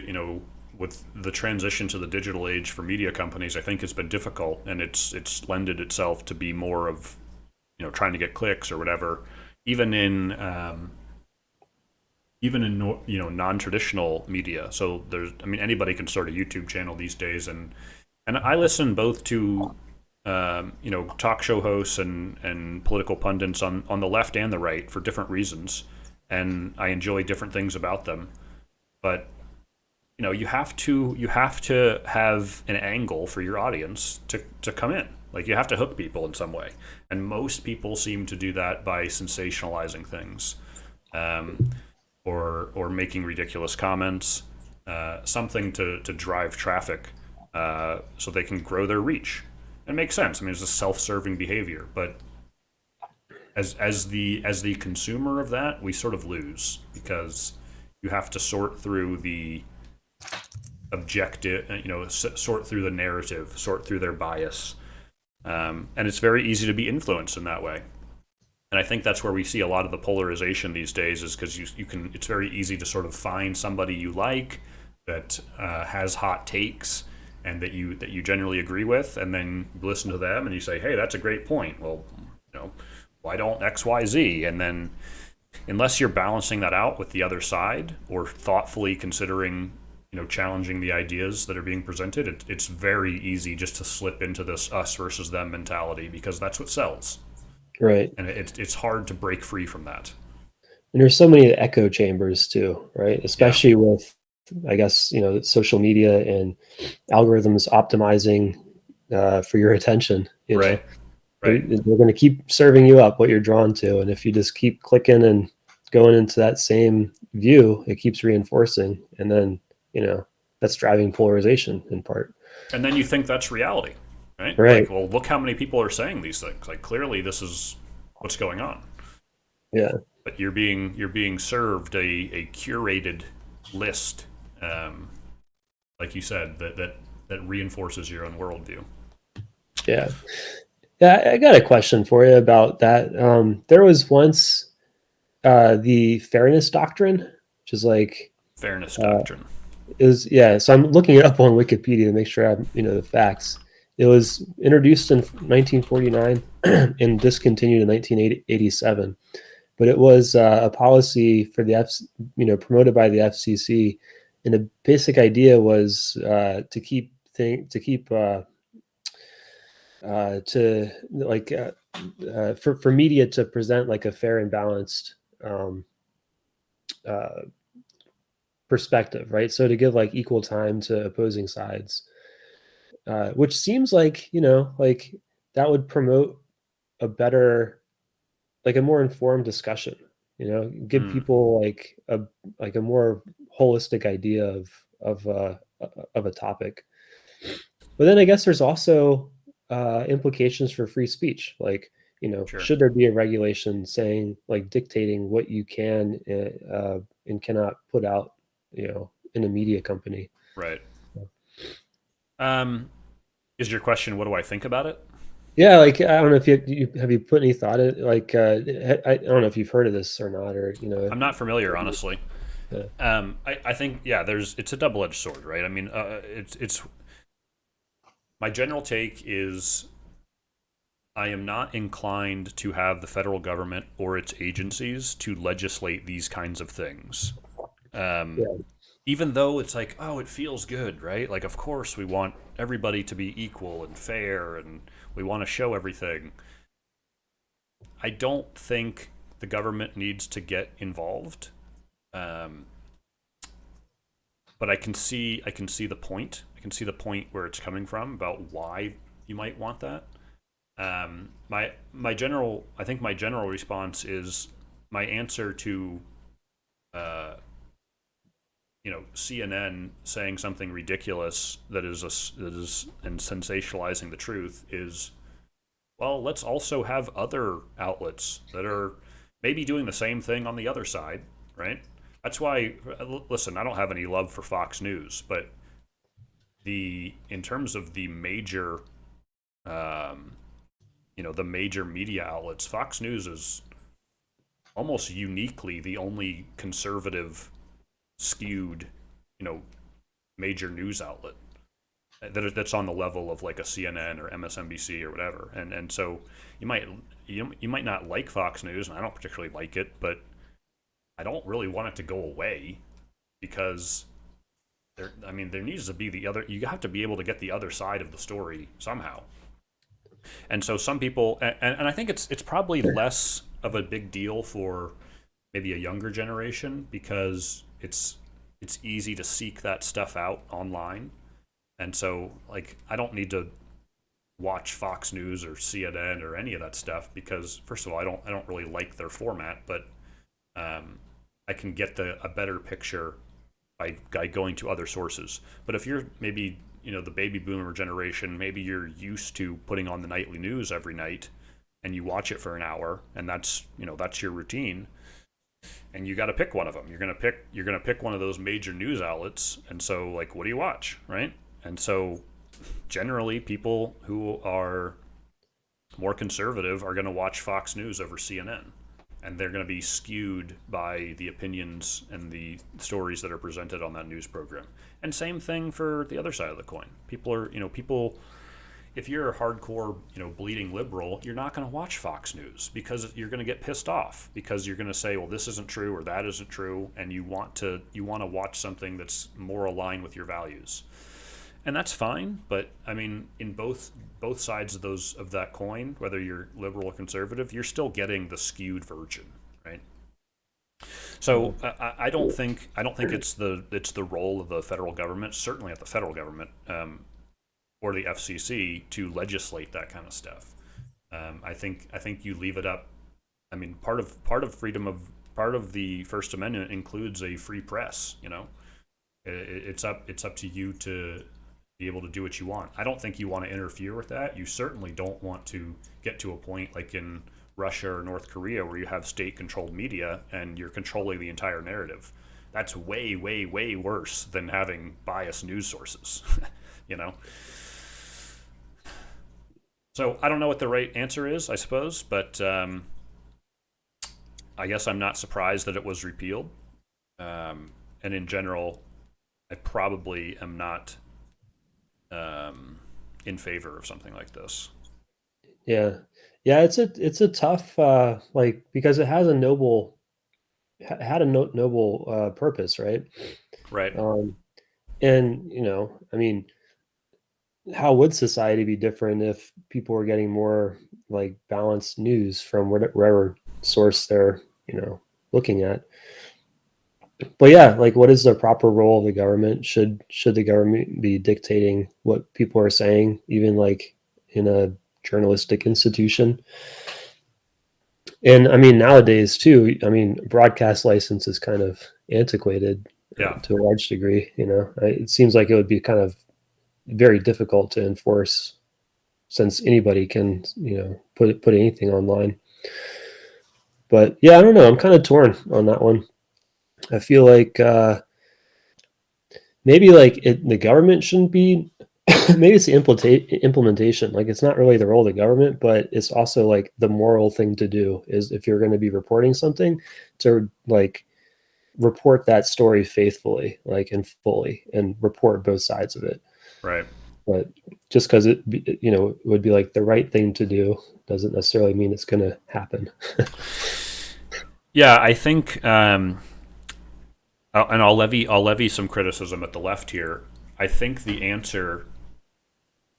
with the transition to the digital age for media companies, I think it's been difficult, and it's lended itself to be more of trying to get clicks or whatever, even in non-traditional media. So anybody can start a YouTube channel these days, and I listen both to talk show hosts and political pundits on the left and the right for different reasons, and I enjoy different things about them. But you have to have an angle for your audience to come in. Like, you have to hook people in some way, and most people seem to do that by sensationalizing things, um, or making ridiculous comments, something to drive traffic, so they can grow their reach. It makes sense. I mean, it's a self-serving behavior, but as the consumer of that, we sort of lose, because you have to sort through the objective, sort through the narrative, sort through their bias, and it's very easy to be influenced in that way. And I think that's where we see a lot of the polarization these days, is because you can, it's very easy to sort of find somebody you like that has hot takes and that you generally agree with, and then you listen to them and you say, hey, that's a great point. Well, why don't XYZ? And then, unless you're balancing that out with the other side, or thoughtfully considering challenging the ideas that are being presented, it's very easy just to slip into this us versus them mentality, because that's what sells, Right. and it's hard to break free from that. And there's so many echo chambers too, right? Yeah. Especially with, I guess, social media and algorithms optimizing for your attention. Right. They're, Right. they're going to keep serving you up what you're drawn to. And if you just keep clicking and going into that same view, it keeps reinforcing. And then, that's driving polarization in part. And then you think that's reality, right? Right. Like, well, look how many people are saying these things. Like, clearly this is what's going on. Yeah. but you're being served a curated list, um, like you said, that reinforces your own worldview. Yeah. Yeah, I got a question for you about that. There was once the fairness doctrine, which is like Fairness uh, doctrine. is yeah. So I'm looking it up on Wikipedia to make sure I have the facts. It was introduced in 1949 and discontinued in 1987. But it was a policy for the promoted by the FCC, and the basic idea was to keep to like for media to present like a fair and balanced um, uh, perspective, right? So to give like equal time to opposing sides, which seems like like that would promote a better, like a more informed discussion. Give Mm, people like a more holistic idea of a topic. But then I guess there's also implications for free speech. Like, sure. should there be a regulation saying, like, dictating what you can and cannot put out, in a media company? Right. Um, is your question, what do I think about it? Yeah, like I don't know if you have you put any thought in like I don't know if you've heard of this or not, or I'm not familiar, honestly. uh, I think, yeah, it's a double edged sword, right? I mean, it's my general take is I am not inclined to have the federal government or its agencies to legislate these kinds of things. Um, yeah, Even though it's like, oh, it feels good, right? Like, of course, we want everybody to be equal and fair, and we want to show everything. I don't think the government needs to get involved, um, but I can see the point. I can see the point where it's coming from about why you might want that. My general, I think my general response is my answer to uh, CNN saying something ridiculous that is and sensationalizing the truth is, well, let's also have other outlets that are maybe doing the same thing on the other side, right? That's why, listen, I don't have any love for Fox News, but the in terms of the major, um, the major media outlets, Fox News is almost uniquely the only conservative skewed, you know, major news outlet that's on the level of like a CNN or MSNBC or whatever. And so you might you might not like Fox News, and I don't particularly like it, but I don't really want it to go away because I mean, there needs to be the other. You have to be able to get the other side of the story somehow. And so some people, and I think it's probably less of a big deal for maybe a younger generation because it's easy to seek that stuff out online. And so, like, I don't need to watch Fox News or CNN or any of that stuff because, first of all, I don't really like their format, but um, I can get a better picture by going to other sources. But if you're maybe the baby boomer generation, maybe you're used to putting on the nightly news every night, and you watch it for an hour, and that's your routine. And you got to pick one of them. You're gonna pick one of those major news outlets, and so like, what do you watch, right? And so generally, people who are more conservative are going to watch Fox News over CNN, and they're going to be skewed by the opinions and the stories that are presented on that news program. And same thing for the other side of the coin. People are, people, if you're a hardcore, bleeding liberal, you're not going to watch Fox News because you're going to get pissed off because you're going to say, well, this isn't true or that isn't true, and you want to watch something that's more aligned with your values. And that's fine, but I mean, in both sides of that coin, whether you're liberal or conservative, you're still getting the skewed version, right? yeah, So I don't think it's the role of the federal government, certainly at the federal government, or the FCC to legislate that kind of stuff. I think you leave it up. I mean, part of the First Amendment includes a free press. It's up to you to be able to do what you want. I don't think you want to interfere with that. You certainly don't want to get to a point like in Russia or North Korea, where you have state-controlled media and you're controlling the entire narrative. That's way, way, way worse than having biased news sources. you know. So I don't know what the right answer is, I suppose, but I guess I'm not surprised that it was repealed. And in general, I probably am not in favor of something like this. Yeah. Yeah, it's a tough like because it has a noble had a noble purpose, right? Right. Um and I mean, how would society be different if people were getting more like balanced news from wherever source they're, looking at? But yeah, like what is the proper role of the government? Should the government be dictating what people are saying, even like in a journalistic institution? And I mean, nowadays too, I mean, broadcast license is kind of antiquated Yeah. to a large degree. It seems like it would be kind of very difficult to enforce since anybody can, put anything online. But yeah, I don't know. I'm kind of torn on that one. I feel like maybe like the government shouldn't be. Maybe it's the implementation. Like it's not really the role of the government, but it's also like the moral thing to do is if you're going to be reporting something, to like report that story faithfully, like and fully, and report both sides of it. Right. But just because it would be like the right thing to do doesn't necessarily mean it's going to happen. Yeah, I think, and I'll levy some criticism at the left here. I think the answer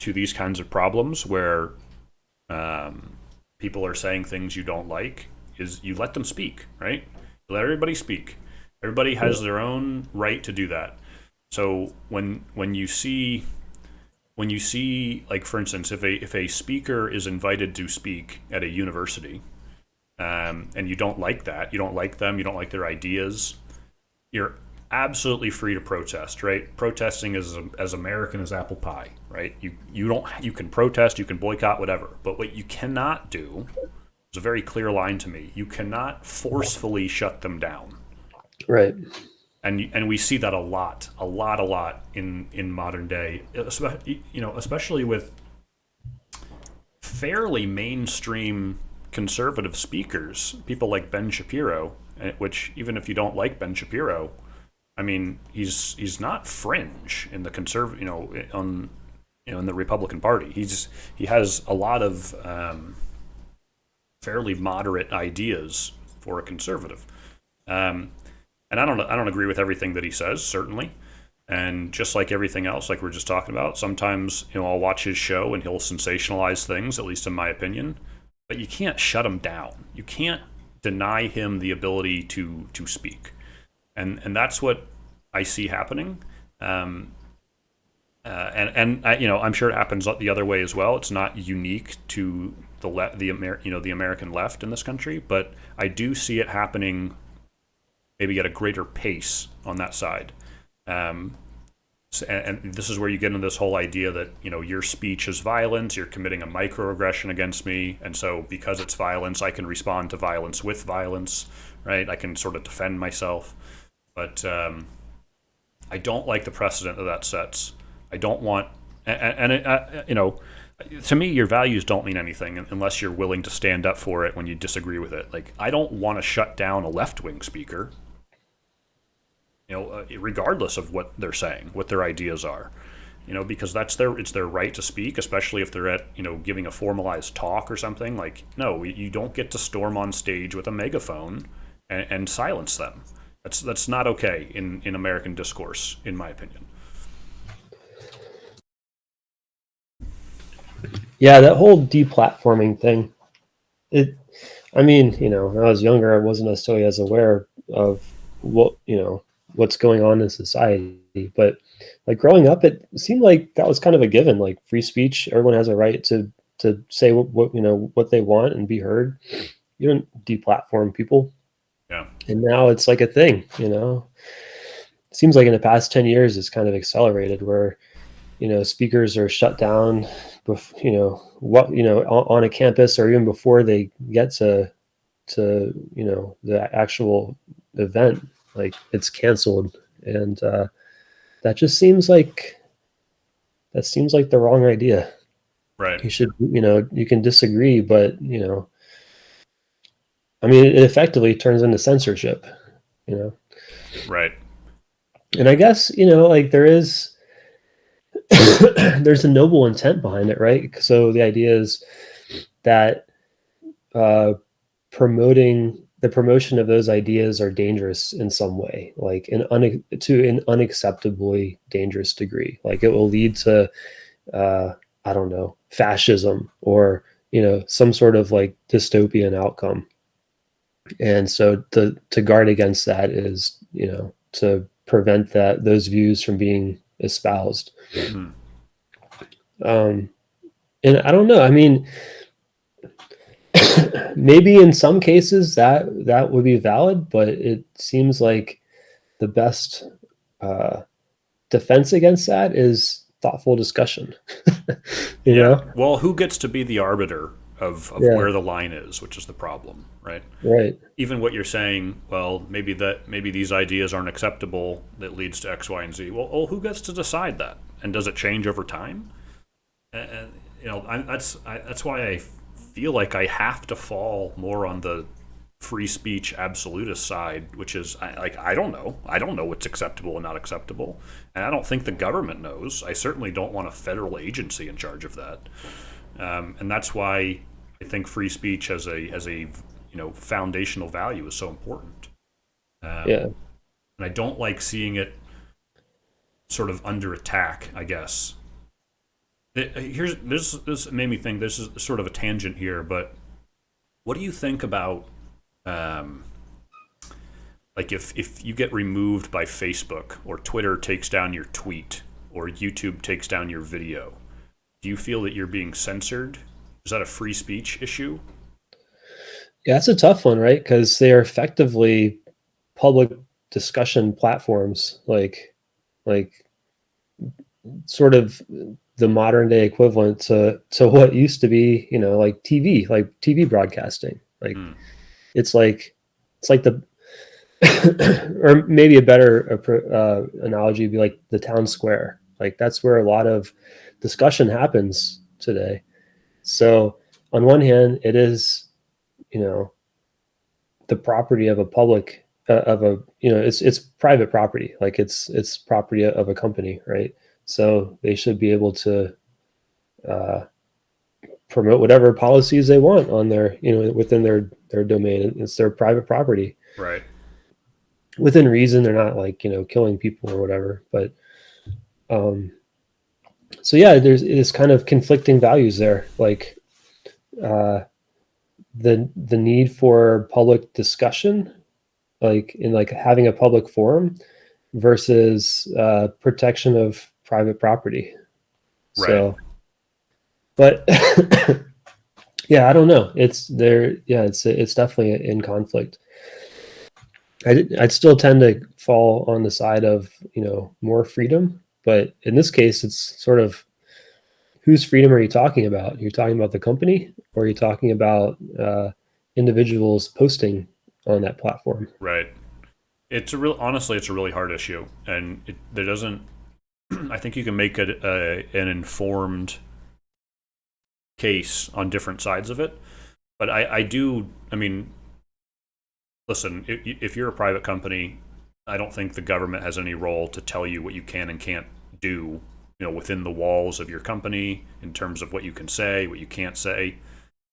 to these kinds of problems, where people are saying things you don't like, is you let them speak. Right? You let everybody speak. Everybody has their own right to do that. So when you see like, for instance, if a speaker is invited to speak at a university, and you don't like that, you don't like them, you don't like their ideas, you're absolutely free to protest. Right? Protesting is as American as apple pie. Right? You can protest, you can boycott, whatever. But what you cannot do is a very clear line to me. You cannot forcefully shut them down. Right. And we see that a lot in modern day, especially with fairly mainstream conservative speakers, people like Ben Shapiro. Which, even if you don't like Ben Shapiro, I mean, he's not fringe in the in the Republican Party. He has a lot of fairly moderate ideas for a conservative. And I don't agree with everything that he says, certainly. And just like everything else, like we're just talking about, sometimes I'll watch his show and he'll sensationalize things, at least in my opinion. But you can't shut him down. You can't deny him the ability to speak, and that's what I see happening. I'm sure it happens the other way as well. It's not unique to the American left in this country, but I do see it happening maybe at a greater pace on that side. And this is where you get into this whole idea that your speech is violence, you're committing a microaggression against me, and so because it's violence, I can respond to violence with violence, right? I can sort of defend myself, but I don't like the precedent that sets. I don't want, to me, your values don't mean anything unless you're willing to stand up for it when you disagree with it. Like, I don't want to shut down a left-wing speaker, regardless of what they're saying, what their ideas are, because it's their right to speak, especially if they're at, giving a formalized talk or something. Like, no, you don't get to storm on stage with a megaphone and silence them. That's not okay in American discourse, in my opinion. Yeah, that whole deplatforming thing. I mean, when I was younger, I wasn't necessarily as aware of what's going on in society. But like growing up, it seemed like that was kind of a given. Like free speech, everyone has a right to say what they want and be heard. You don't deplatform people. Yeah. And now it's like a thing. It seems like in the past 10 years, it's kind of accelerated where speakers are shut down what on a campus, or even before they get to the actual event, like it's canceled. And that just seems like the wrong idea. Right. You should, you can disagree, but I mean, it effectively turns into censorship, you know. Right. And I guess, like there's a noble intent behind it, right? So the idea is that uh, the promotion of those ideas are dangerous in some way, like to an unacceptably dangerous degree. Like it will lead to, uh, I don't know, fascism, or some sort of like dystopian outcome. And so to guard against that is, to prevent those views from being espoused. Hmm. Um, and I don't know. I mean, maybe in some cases that would be valid, but it seems like the best uh, defense against that is thoughtful discussion. you Yeah. know? Well, who gets to be the arbiter of Yeah. where the line is, which is the problem, right? Right. Even what you're saying, well, maybe these ideas aren't acceptable, that leads to X, Y, and Z. Well, who gets to decide that? And does it change over time? And that's why I feel like I have to fall more on the free speech absolutist side, which is I don't know. I don't know what's acceptable and not acceptable, and I don't think the government knows. I certainly don't want a federal agency in charge of that, and that's why I think free speech as a foundational value is so important. Yeah. And I don't like seeing it sort of under attack, I guess. Here's this made me think. This is sort of a tangent here, but what do you think about um, like if you get removed by Facebook, or Twitter takes down your tweet, or YouTube takes down your video? Do you feel that you're being censored? Is that a free speech issue? Yeah, that's a tough one, right? Because they are effectively public discussion platforms, like sort of the modern day equivalent to what used to be, like TV broadcasting. Like Hmm. it's like the or maybe a better analogy would be like the town square. Like that's where a lot of discussion happens today. So on one hand, it is, you know, the property of a public of a it's private property. Like it's property of a company, right? So they should be able to uh, promote whatever policies they want on their within their domain. It's their private property Right. within reason. They're not like killing people or whatever. But um, so yeah, there's kind of conflicting values there. Like uh, the need for public discussion, like in like having a public forum, versus protection of private property. Right. So, but yeah, I don't know. It's there. Yeah, it's definitely in conflict. I'd still tend to fall on the side of more freedom, but in this case, it's sort of whose freedom are you talking about? You're talking about the company, or are you talking about individuals posting on that platform? Right. It's a real honestly, it's a really hard issue, and there doesn't. I think you can make an informed case on different sides of it, but I do. I mean, listen, if you're a private company, I don't think the government has any role to tell you what you can and can't do, within the walls of your company, in terms of what you can say, what you can't say.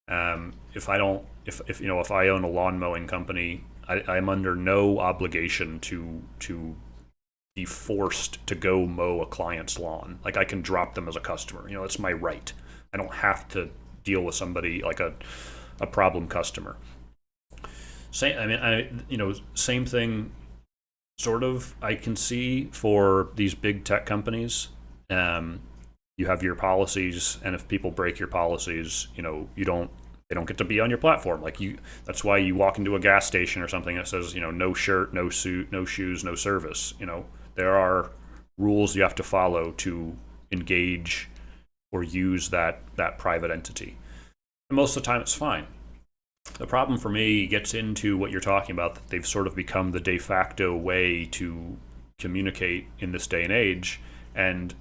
If I don't, if I own a lawn mowing company, I'm under no obligation to be forced to go mow a client's lawn. Like I can drop them as a customer. It's my right. I don't have to deal with somebody like a problem customer. Same. I mean, same thing. Sort of. I can see for these big tech companies. You have your policies, and if people break your policies, they don't get to be on your platform. Like that's why you walk into a gas station or something that says, no shirt, no suit, no shoes, no service. There are rules you have to follow to engage or use that private entity. And most of the time, it's fine. The problem for me gets into what you're talking about, that they've sort of become the de facto way to communicate in this day and age. And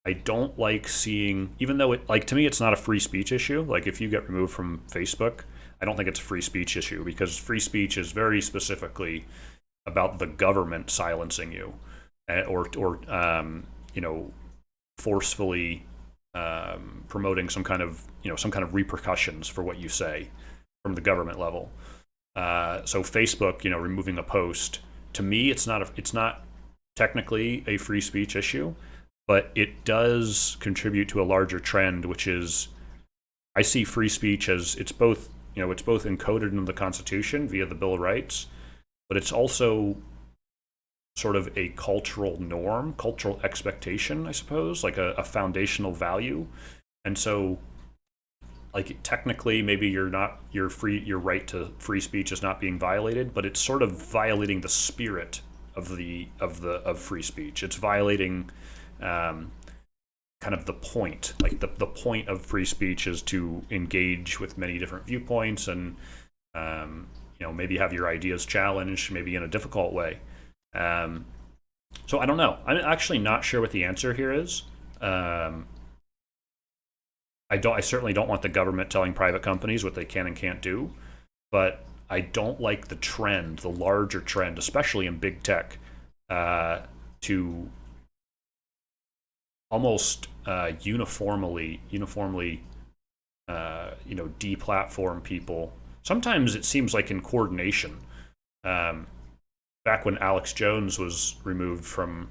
I don't like seeing, even though it, like, to me, it's not a free speech issue. Like, if you get removed from Facebook, I don't think it's a free speech issue, because free speech is very specifically about the government silencing you, or you know, forcefully promoting some kind of, some kind of repercussions for what you say from the government level. So Facebook, removing a post, to me, it's not technically a free speech issue, but it does contribute to a larger trend, which is, I see free speech as, it's both encoded in the Constitution via the Bill of Rights, but it's also sort of a cultural norm, cultural expectation, I suppose, like a foundational value. And so, like, technically, maybe your right to free speech is not being violated, but it's sort of violating the spirit of free speech. It's violating kind of the point. Like, the point of free speech is to engage with many different viewpoints, and maybe have your ideas challenged, maybe in a difficult way. So I don't know. I'm actually not sure what the answer here is. I certainly don't want the government telling private companies what they can and can't do, but I don't like the trend, the larger trend, especially in big tech, to almost uniformly, deplatform people. Sometimes it seems like in coordination. Back when Alex Jones was removed from,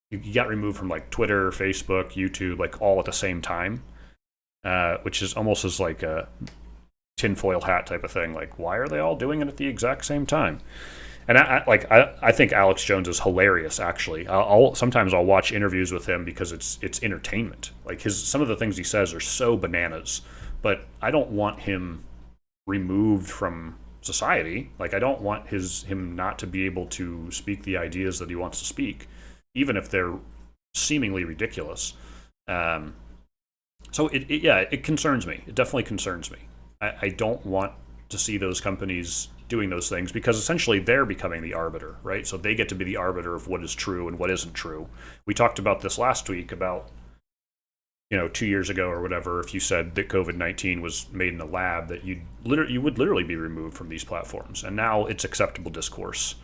he got removed from like Twitter, Facebook, YouTube, like all at the same time, which is almost as like a tinfoil hat type of thing. Like, why are they all doing it at the exact same time? And I think Alex Jones is hilarious. Actually, sometimes I'll watch interviews with him because it's entertainment. Like, some of the things he says are so bananas, but I don't want him removed from society. Like, I don't want him not to be able to speak the ideas that he wants to speak, even if they're seemingly ridiculous. So it concerns me. It definitely concerns me. I don't want to see those companies doing those things, because essentially they're becoming the arbiter, right? So they get to be the arbiter of what is true and what isn't true. We talked about this last week about, 2 years ago or whatever, if you said that COVID-19 was made in a lab, that you would literally be removed from these platforms. And now it's acceptable discourse.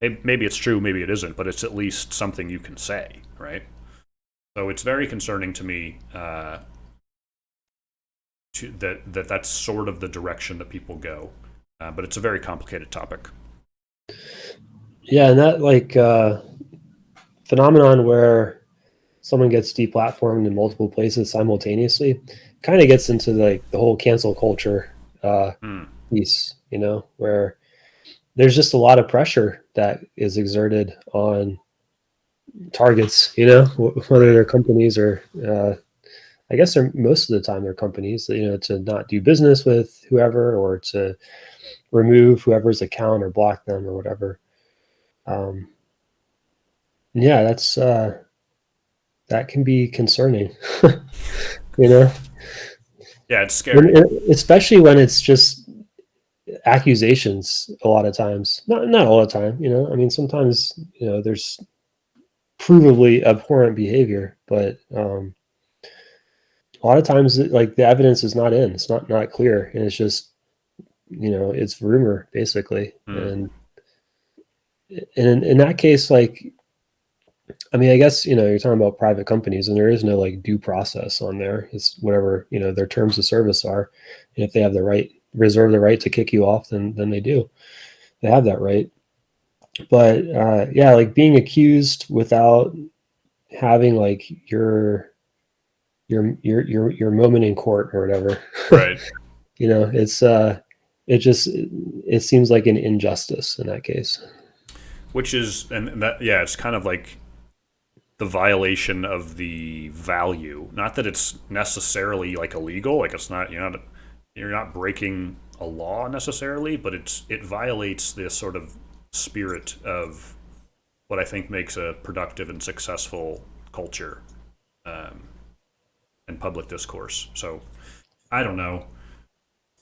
Maybe it's true, maybe it isn't, but it's at least something you can say, right? So it's very concerning to me that's sort of the direction that people go. But it's a very complicated topic. Yeah, and that phenomenon where someone gets deplatformed in multiple places simultaneously kind of gets into like the whole cancel culture piece, where there's just a lot of pressure that is exerted on targets, whether they're companies or I guess most of the time they're companies, to not do business with whoever, or to remove whoever's account or block them or whatever. Yeah, that can be concerning, you know, Yeah, it's scary. especially when it's just accusations. A lot of times, not all the time, I mean, sometimes, there's provably abhorrent behavior, but a lot of times, like, the evidence is it's not clear, and it's just, it's rumor basically. And in that case, like, I mean, I guess, you're talking about private companies, and there is no like due process on there. It's whatever, their terms of service are. And if they have reserve the right to kick you off, then they do. They have that right. But yeah, like, being accused without having like your moment in court or whatever. Right. It seems like an injustice in that case. Which is, and that, yeah, it's kind of like the violation of the value. Not that it's necessarily like illegal, like it's not, you're not breaking a law necessarily, but it violates this sort of spirit of what I think makes a productive and successful culture. Um, and public discourse. So I don't know.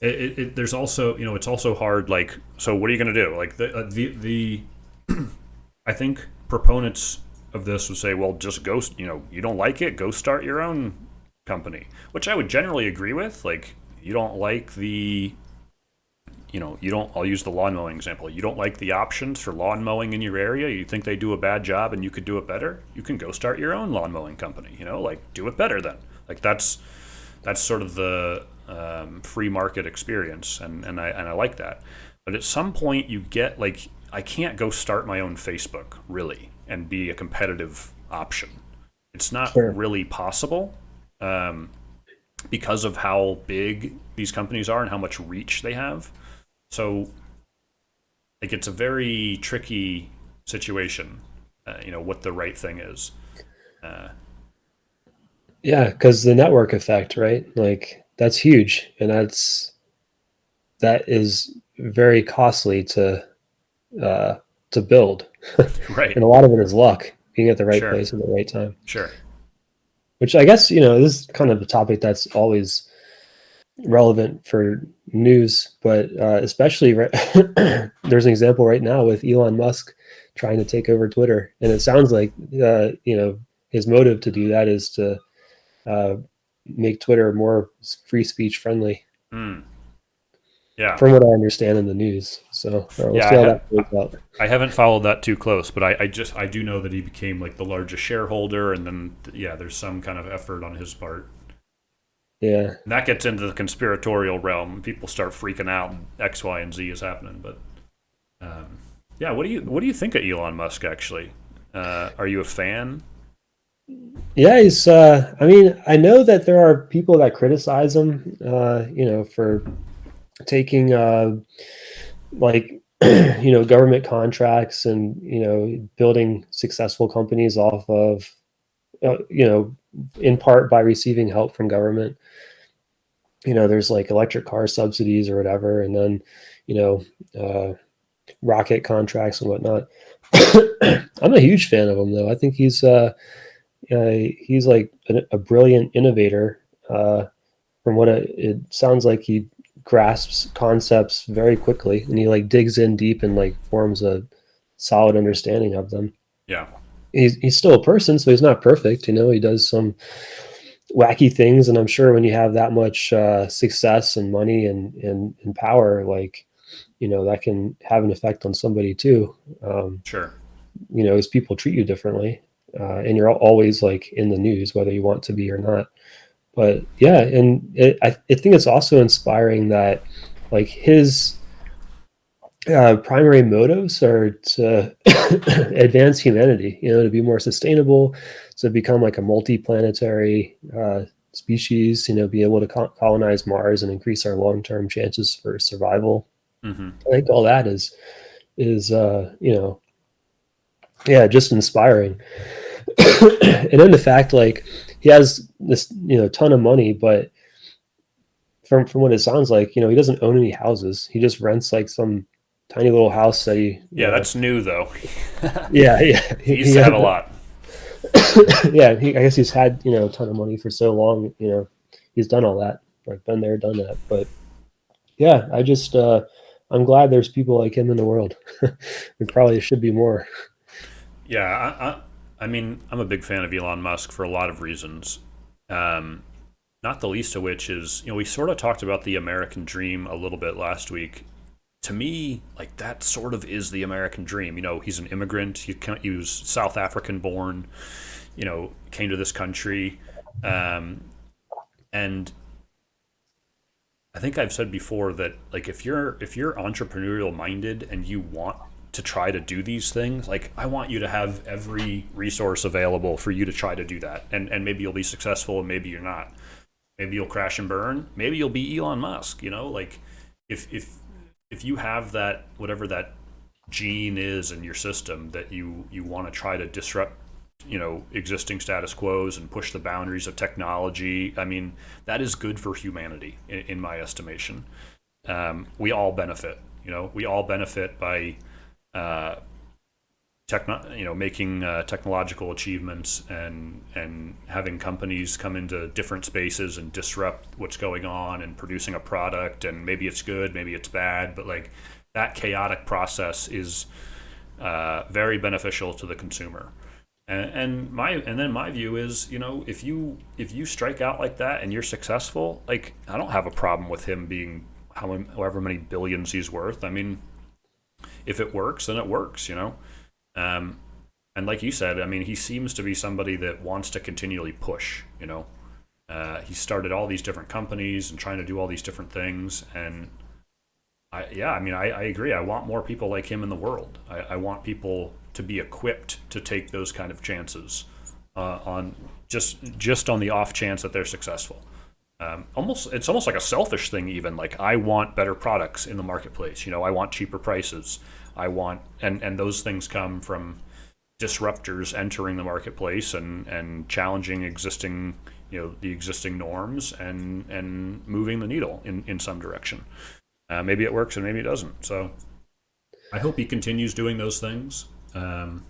There's also, it's also hard. Like, so what are you going to do? Like the I think proponents of this would say, well, just go. You don't like it, go start your own company, which I would generally agree with. Like, you don't like the you don't, I'll use the lawn mowing example. You don't like the options for lawn mowing in your area. You think they do a bad job and you could do it better. You can go start your own lawn mowing company, like do it better then. Like that's sort of the free market experience. And I like that. But at some point you get like, I can't go start my own Facebook really and be a competitive option. It's not Sure. really possible. Um, because of how big these companies are and how much reach they have. So, like, it's a very tricky situation. What the right thing is. Uh, Yeah, because the network effect, right? Like that's huge, and that is very costly uh, to build, right. and a lot of it is luck, being at the right Sure. place at the right time. Sure. Which I guess this is kind of a topic that's always relevant for news, but especially there's an example right now with Elon Musk trying to take over Twitter, and it sounds like his motive to do that is to uh, make Twitter more free speech friendly, Mm, yeah. from what I understand in the news. So we'll Yeah. see how that plays out. I haven't followed that too close, but I do know that he became like the largest shareholder, and then yeah, there's some kind of effort on his part. Yeah, And that gets into the conspiratorial realm. People start freaking out, and X, Y, and Z is happening. But um, yeah, what do you think of Elon Musk actually? Are you a fan? yeah. He's. I mean, I know that there are people that criticize him, for taking like government contracts and building successful companies off of in part by receiving help from government. There's like electric car subsidies or whatever, and then you know rocket contracts and whatnot. I'm a huge fan of him, though. I think he's like a brilliant innovator. From what it sounds like, he grasps concepts very quickly, and he like digs in deep and like forms a solid understanding of them. Yeah. He's still a person, so he's not perfect. He does some wacky things, and I'm sure when you have that much success and money and power, like that can have an effect on somebody too. Sure. As people treat you differently, and you're always like in the news, whether you want to be or not. But yeah, and I think it's also inspiring that like his primary motives are to advance humanity, to be more sustainable, to become like a multi-planetary species, be able to colonize Mars and increase our long-term chances for survival. Hmm. I think all that is yeah, just inspiring. And then the fact like he has this ton of money, but from what it sounds like, he doesn't own any houses. He just rents like some tiny little house that he Yeah, that's new though. yeah, yeah, He used to have a lot. yeah. I guess he's had a ton of money for so long. He's done all that, like been there, done that. But yeah, I'm glad there's people like him in the world. There probably should be more. Yeah, I mean, I'm a big fan of Elon Musk for a lot of reasons. Um, Not the least of which is, we sort of talked about the American dream a little bit last week. To me, like that sort of is the American dream. He's an immigrant. He was South African born. Came to this country, and I think I've said before that like if you're entrepreneurial minded and you want to try to do these things, like I want you to have every resource available for you to try to do that. And maybe you'll be successful and maybe you're not. Maybe you'll crash and burn. Maybe you'll be Elon Musk, like if you have that whatever that gene is in your system that you want to try to disrupt existing status quos and push the boundaries of technology. I mean, that is good for humanity in my estimation. We all benefit. We all benefit by making technological achievements and having companies come into different spaces and disrupt what's going on and producing a product, and maybe it's good, maybe it's bad, but like that chaotic process is very beneficial to the consumer. And then my view is, if you strike out like that and you're successful, like I don't have a problem with him being however many billions he's worth. I mean, if it works, then it works, Um, and like you said, I mean, he seems to be somebody that wants to continually push. He started all these different companies and trying to do all these different things. And I mean, I agree. I want more people like him in the world. I want people to be equipped to take those kind of chances on just on the off chance that they're successful. It's almost like a selfish thing. Even like I want better products in the marketplace. I want cheaper prices. I want and those things come from disruptors entering the marketplace and challenging the existing norms and moving the needle in some direction. Maybe it works and maybe it doesn't. So I hope he continues doing those things. And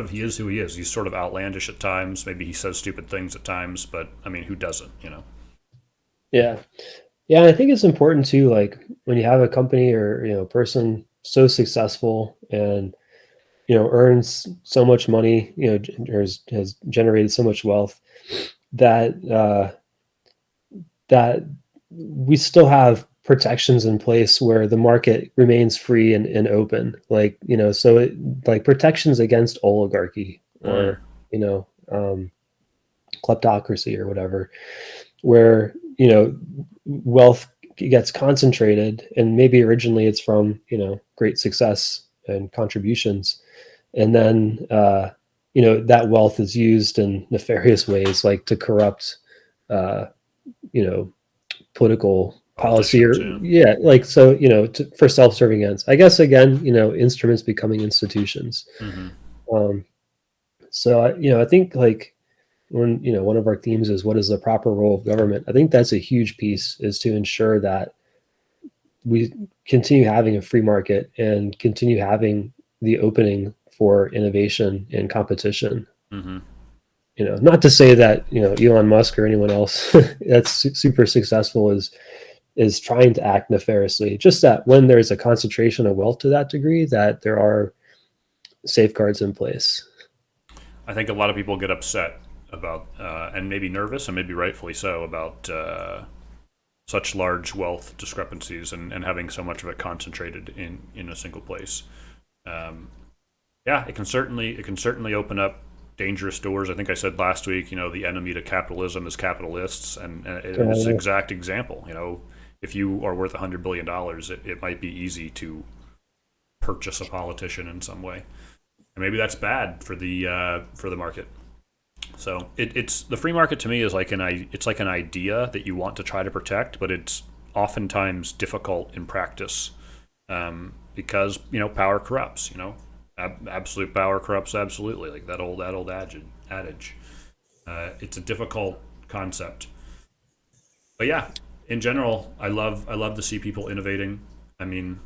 he is who he is. He's sort of outlandish at times. Maybe he says stupid things at times, but I mean, who doesn't? Yeah. Yeah, and I think it's important too, like when you have a company or person so successful and earns so much money, or has generated so much wealth that that we still have protections in place where the market remains free and open, like so like protections against oligarchy Mm, or kleptocracy or whatever, where wealth gets concentrated, and maybe originally it's from great success and contributions, and then that wealth is used in nefarious ways, like to corrupt uh, you know political policy, politicians, or yeah. like, so for self-serving ends, I guess. Again, instruments becoming institutions. Mm-hmm. um, so I think, like, when one of our themes is what is the proper role of government, I think that's a huge piece, is to ensure that we continue having a free market and continue having the opening for innovation and competition. Mm-hmm. Not to say that Elon Musk or anyone else that's super successful is trying to act nefariously. Just that when there's a concentration of wealth to that degree, that there are safeguards in place. I think a lot of people get upset about and maybe nervous and maybe rightfully so about such large wealth discrepancies and having so much of it concentrated in a single place. Um, yeah, it can certainly open up dangerous doors. I think I said last week, the enemy to capitalism is capitalists, and it was an Yeah, exact example. If you are worth $100 billion, it might be easy to purchase a politician in some way, and maybe that's bad for the market. So it's the free market to me is it's like an idea that you want to try to protect, but it's oftentimes difficult in practice because power corrupts. Absolute power corrupts absolutely, like that old adage. It's a difficult concept, but yeah, in general, I love to see people innovating. I mean,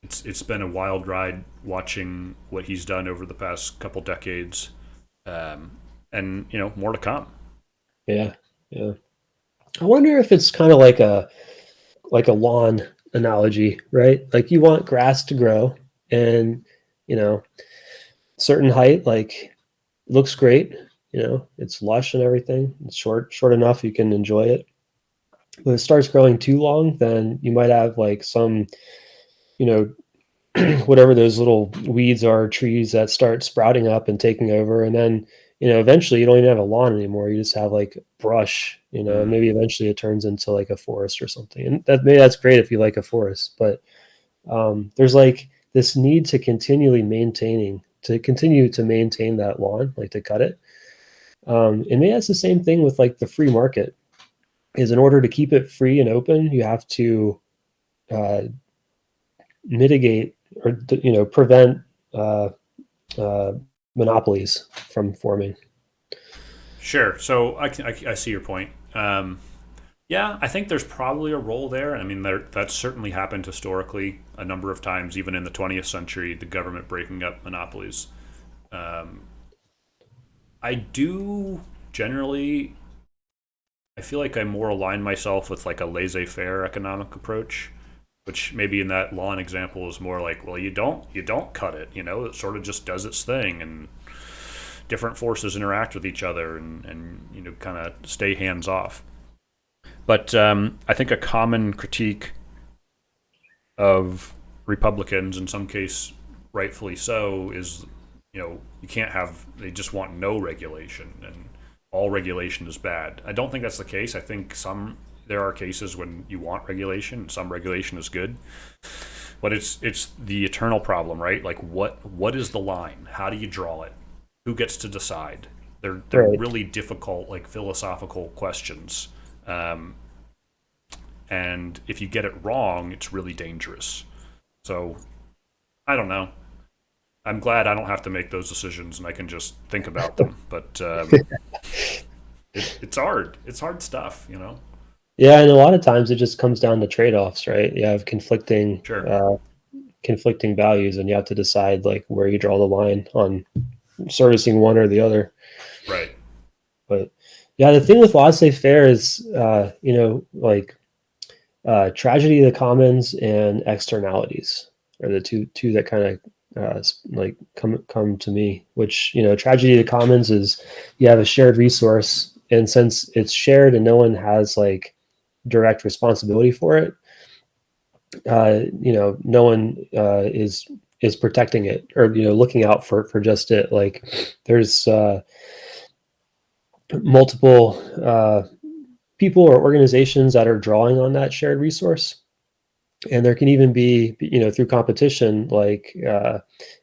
it's been a wild ride watching what he's done over the past couple decades, um, and more to come. yeah, yeah. I wonder if it's kind of like a lawn analogy, right? Like you want grass to grow, and you know certain height, like, looks great. It's lush and everything. It's short enough you can enjoy it. But if it starts growing too long, then you might have like some, you know, whatever those little weeds are, trees that start sprouting up and taking over. And then, eventually you don't even have a lawn anymore. You just have like brush, and Mm. maybe eventually it turns into like a forest or something. And maybe that's great if you like a forest, but there's like this need to continue to maintain that lawn, like to cut it. And maybe that's the same thing with like the free market. Is in order to keep it free and open, you have to uh, mitigate or prevent uh, uh, monopolies from forming. Sure. So I see your point. Yeah, I think there's probably a role there. I mean, that's certainly happened historically a number of times, even in the 20th century, the government breaking up monopolies. Um, I do generally, I feel like I more align myself with like a laissez-faire economic approach, which maybe in that lawn example is more like, well, you don't cut it, it sort of just does its thing, and different forces interact with each other, and kind of stay hands off. But I think a common critique of Republicans, in some case rightfully so, is you can't have, they just want no regulation, and all regulation is bad. I don't think that's the case. I think there are cases when you want regulation, and some regulation is good. But it's the eternal problem, right? Like what is the line? How do you draw it? Who gets to decide? They're Right. really difficult, like philosophical questions. Um, and if you get it wrong, it's really dangerous. So I don't know. I'm glad I don't have to make those decisions and I can just think about them. But it's hard. It's hard stuff. Yeah, and a lot of times it just comes down to trade-offs, right? You have Sure. conflicting values, and you have to decide like where you draw the line on servicing one or the other. Right. But yeah, the thing with laissez-faire is, like tragedy of the commons and externalities are the two that kind of like come to me. Which tragedy of the commons is you have a shared resource, and since it's shared and no one has like direct responsibility for it, no one is protecting it or looking out for just it. Like there's multiple people or organizations that are drawing on that shared resource, and there can even be through competition like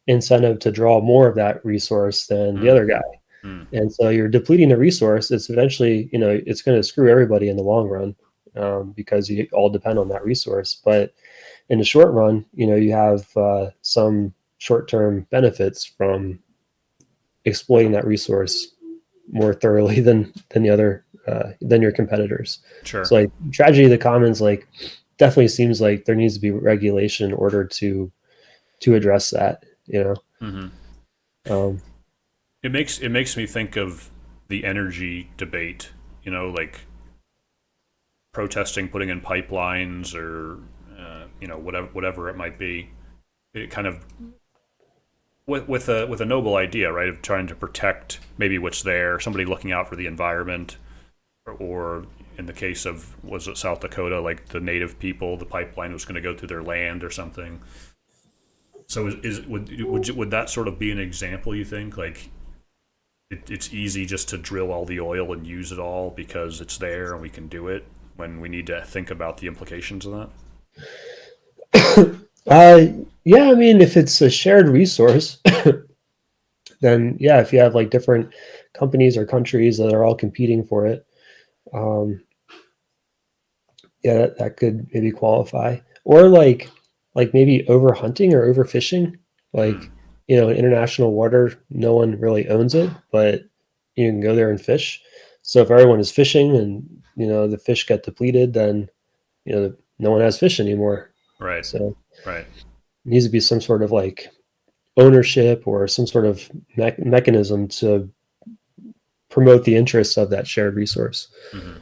incentive to draw more of that resource than the Mm, other guy. mm, And so you're depleting the resource. It's eventually it's going to screw everybody in the long run, because you all depend on that resource. But in the short run, you have some short-term benefits from exploiting that resource more thoroughly than the other than your competitors. So sure. like tragedy of the commons, like definitely seems like there needs to be regulation in order to address that. Hmm. Um, It makes me think of the energy debate. Like protesting putting in pipelines, or whatever it might be. It kind of with a noble idea, right, of trying to protect maybe what's there, somebody looking out for the environment, or in the case of, was it South Dakota, like the native people, the pipeline was going to go through their land or something. So would that sort of be an example? You think like it's easy just to drill all the oil and use it all because it's there and we can do it, when we need to think about the implications of that? uh, yeah, I mean, if it's a shared resource, then yeah, if you have like different companies or countries that are all competing for it, um, yeah, that could maybe qualify. Or like maybe over hunting or overfishing. Hmm. Like, in international water, no one really owns it, but you can go there and fish. So if everyone is fishing and the fish get depleted, then no one has fish anymore. Right. So Right. it needs to be some sort of like ownership or some sort of mechanism to promote the interests of that shared resource. Hmm.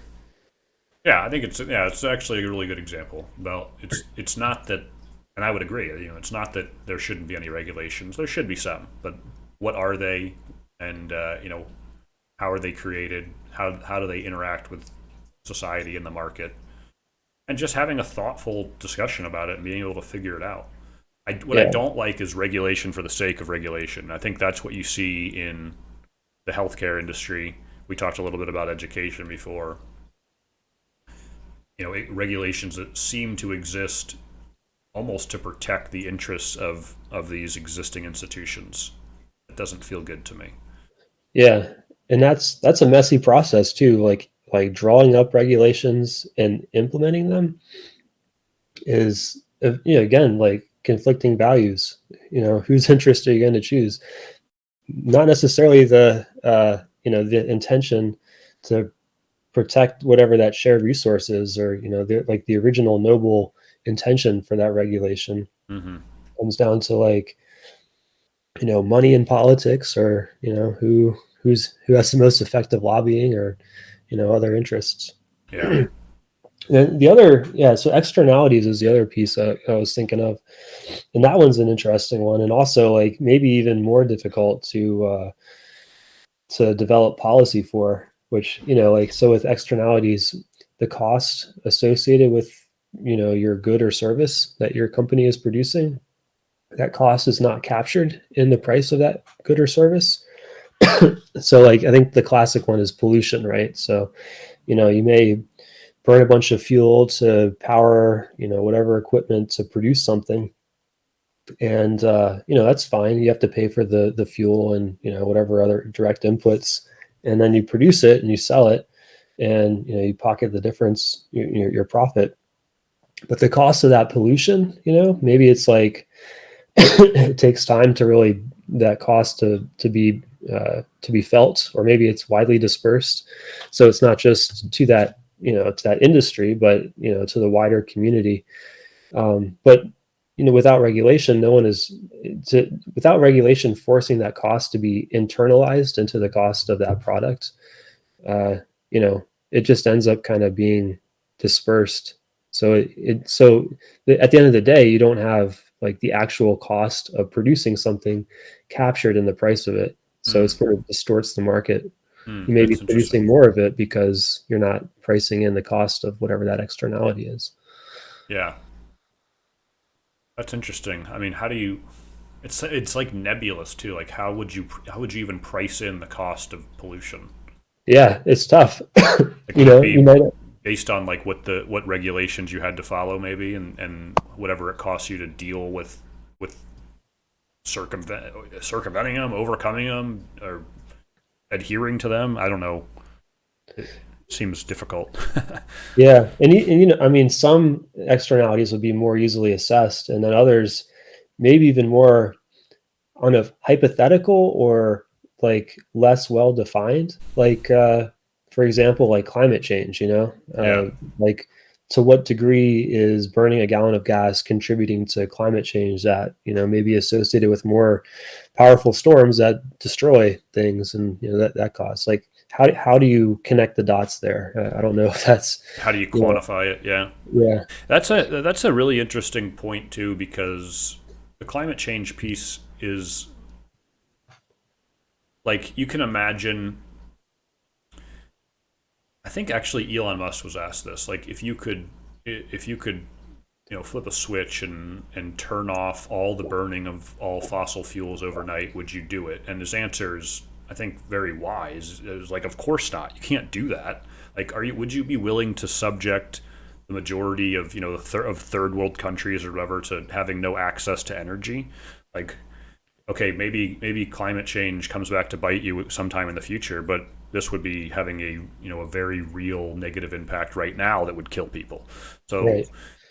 Yeah, I think it's actually a really good example. Well, it's not that, and I would agree. It's not that there shouldn't be any regulations. There should be some, but what are they, and how are they created? How do they interact with society and the market? And just having a thoughtful discussion about it and being able to figure it out. What I Yeah, don't like is regulation for the sake of regulation. I think that's what you see in the healthcare industry. We talked a little bit about education before. Regulations that seem to exist almost to protect the interests of these existing institutions. It doesn't feel good to me. yeah, and that's a messy process too. Like drawing up regulations and implementing them is again like conflicting values. Whose interest are you going to choose? Not necessarily the the intention to protect whatever that shared resource is, or like the original noble intention for that regulation. Mm-hmm. Comes down to like money in politics, or who has the most effective lobbying, or other interests. Yeah. And the other, yeah, so externalities is the other piece I was thinking of, and that one's an interesting one, and also like maybe even more difficult to develop policy for. Which like, so with externalities, the cost associated with your good or service that your company is producing, that cost is not captured in the price of that good or service. So like, I think the classic one is pollution, right? So you may burn a bunch of fuel to power whatever equipment to produce something, and that's fine. You have to pay for the fuel and whatever other direct inputs, and then you produce it and you sell it, and you pocket the difference, your profit. But the cost of that pollution, maybe it's like it takes time to really, that cost to be felt, or maybe it's widely dispersed, so it's not just to that to that industry, but to the wider community. But without regulation, no one is without regulation forcing that cost to be internalized into the cost of that product. uh, it just ends up kind of being dispersed. So at the end of the day, you don't have like the actual cost of producing something captured in the price of it. So it Mm. sort of distorts the market. You may be That's interesting. producing more of it because you're not pricing in the cost of whatever that externality is. Yeah. That's interesting. I mean, how do you? It's like nebulous too. Like how would you even price in the cost of pollution? Yeah, it's tough. Like would it You be might. based on like what regulations you had to follow maybe, and whatever it costs you to deal with circumventing them, overcoming them, or adhering to them? I don't know. It seems difficult. Yeah, and I mean, some externalities would be more easily assessed, and then others maybe even more on a hypothetical, or like less well defined. Like, for example, like climate change. Yeah. Like, to what degree is burning a gallon of gas contributing to climate change that may be associated with more powerful storms that destroy things, and that cause, like, how do you connect the dots there? I don't know if that's How do you you know quantify it? Yeah. yeah. That's a really interesting point too, because the climate change piece is like you can imagine. I think actually Elon Musk was asked this, like if you could flip a switch and turn off all the burning of all fossil fuels overnight, would you do it? And his answer is, I think, very wise. It was like, of course not. You can't do that. Like, would you be willing to subject the majority of of third world countries or whatever to having no access to energy? Like, okay, maybe climate change comes back to bite you sometime in the future, but this would be having a very real negative impact right now that would kill people. So,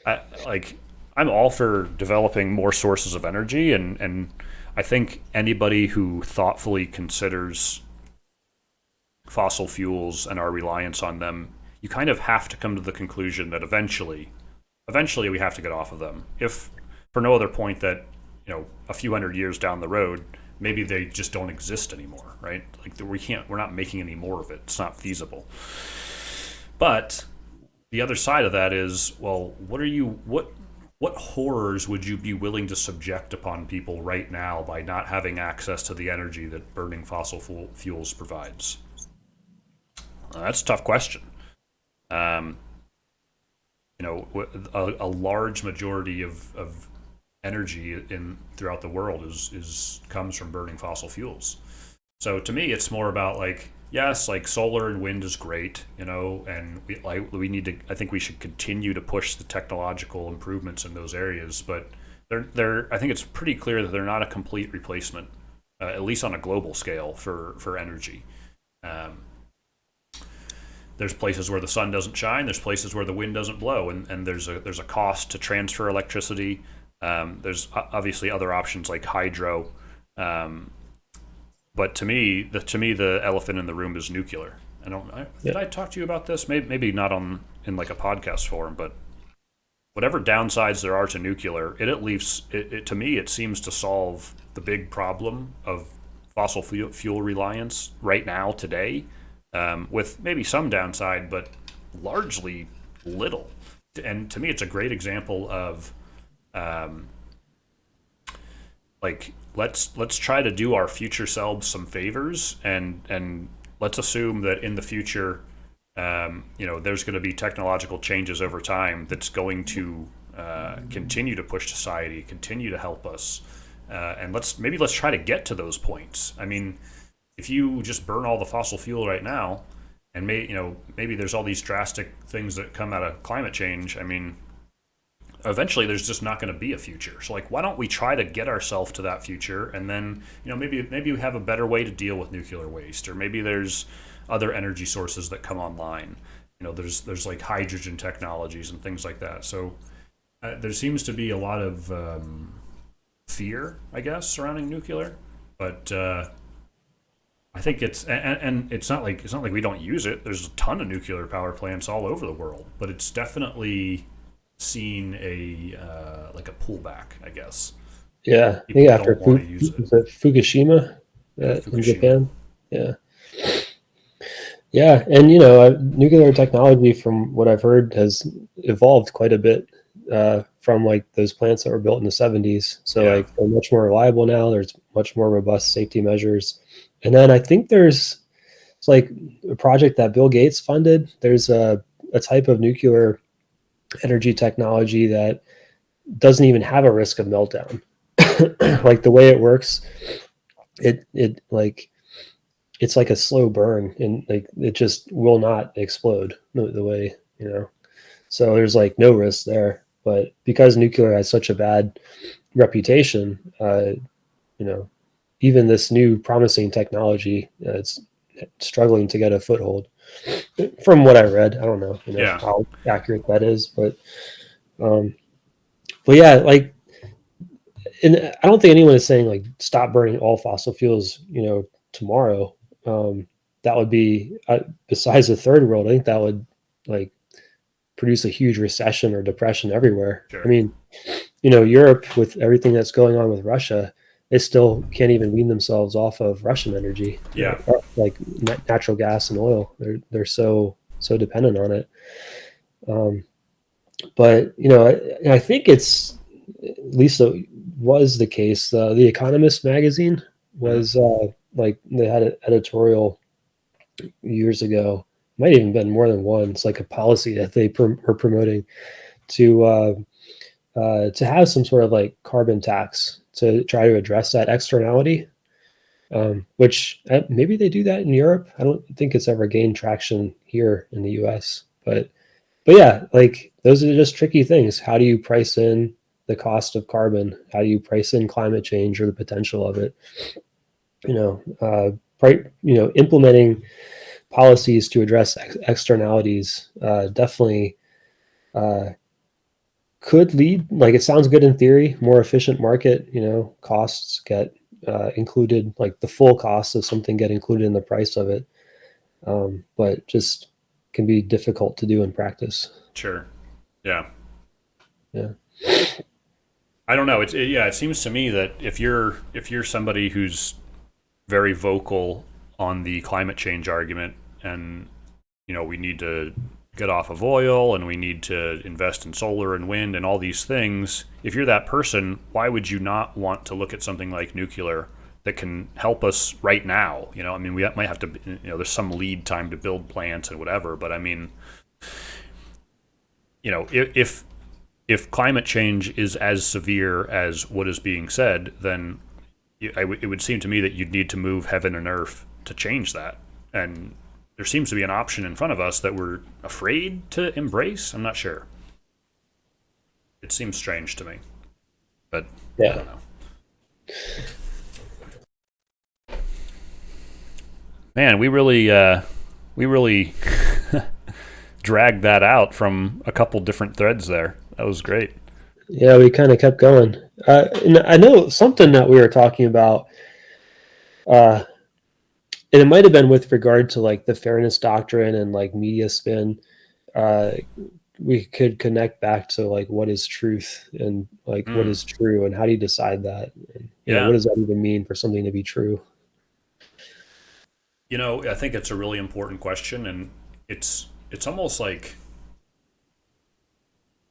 Right. like, I'm all for developing more sources of energy, and I think anybody who thoughtfully considers fossil fuels and our reliance on them, you kind of have to come to the conclusion that eventually we have to get off of them. If for no other point that a few hundred years down the road, maybe they just don't exist anymore, right? Like we're not making any more of it. It's not feasible. But the other side of that is, well, what horrors would you be willing to subject upon people right now by not having access to the energy that burning fossil fuels provides? That's a tough question. Um, a large majority of energy in throughout the world is comes from burning fossil fuels. So to me, it's more about like, yes, like solar and wind is great, and we need to. I think we should continue to push the technological improvements in those areas, but I think it's pretty clear that they're not a complete replacement, at least on a global scale for energy. Um, there's places where the sun doesn't shine. There's places where the wind doesn't blow, and there's a cost to transfer electricity. There's obviously other options like hydro, but to me, the elephant in the room is nuclear. Did Yeah. I talk to you about this? Maybe not in like a podcast form, but whatever downsides there are to nuclear, it at least to me it seems to solve the big problem of fossil fuel reliance right now today, with maybe some downside, but largely little. And to me, it's a great example of um, like let's try to do our future selves some favors, and let's assume that in the future, there's going to be technological changes over time that's going to continue to push society, continue to help us, and let's try to get to those points. I mean, if you just burn all the fossil fuel right now, and maybe there's all these drastic things that come out of climate change. I mean, eventually there's just not going to be a future. So like, why don't we try to get ourselves to that future, and then maybe we have a better way to deal with nuclear waste, or maybe there's other energy sources that come online. There's like hydrogen technologies and things like that. So there seems to be a lot of fear, I guess, surrounding nuclear, but I think and it's not like we don't use it. There's a ton of nuclear power plants all over the world, but it's definitely seen a like a pullback, I guess. Yeah. I think People after don't want to use it. is it Fukushima Yeah, in Fukushima. Japan. Yeah. Yeah. And, nuclear technology, from what I've heard, has evolved quite a bit from like those plants that were built in the 70s. So, Yeah. like, they're much more reliable now. There's much more robust safety measures. And then I think it's like a project that Bill Gates funded. There's a type of nuclear energy technology that doesn't even have a risk of meltdown. Yeah. Like the way it works, it like it's like a slow burn, and like it just will not explode the way, so there's like no risk there. But because nuclear has such a bad reputation, you know even this new promising technology, it's struggling to get a foothold, from what I read. I don't know, Yeah. how accurate that is, um but yeah, like, and I don't think anyone is saying like stop burning all fossil fuels, tomorrow. Um, that would be, besides the third world, I think that would like produce a huge recession or depression everywhere. I Sure. mean, Europe, with everything that's going on with Russia, they still can't even wean themselves off of Russian energy, Yeah. like natural gas and oil. They're so dependent on it. Um, but I think it's, at least it was the case. The Economist magazine Hmm. was, like, they had an editorial years ago. Might even been more than one. It's like a policy that they are promoting to to have some sort of like carbon tax to try to address that externality. Which, maybe they do that in Europe. I don't think it's ever gained traction here in the U.S. But yeah, like, those are just tricky things. How do you price in the cost of carbon? How do you price in climate change or the potential of it? You know, implementing policies to address externalities, definitely uh, could lead. Like, it sounds good in theory. More efficient market, costs get included, like the full cost of something get included in the price of it. But just can be difficult to do in practice. Sure. Yeah. Yeah. I don't know. Yeah. It seems to me that if you're somebody who's very vocal on the climate change argument, and we need to get off of oil, and we need to invest in solar and wind and all these things. If you're that person, why would you not want to look at something like nuclear that can help us right now? I mean, we might have to, there's some lead time to build plants and whatever, but I mean, if climate change is as severe as what is being said, then it would seem to me that you'd need to move heaven and earth to change that. And there seems to be an option in front of us that we're afraid to embrace. I'm not sure. It seems strange to me, but I Yeah. don't know. Man, we really dragged that out from a couple different threads there. That was great. Yeah, we kind of kept going. And I know something that we were talking about. Uh, and it might have been with regard to like the fairness doctrine and like media spin. Uh, we could connect back to like what is truth and like what Mm, is true and how do you decide that? And, what yeah. does that even mean for something to be true? I think it's a really important question, and it's almost like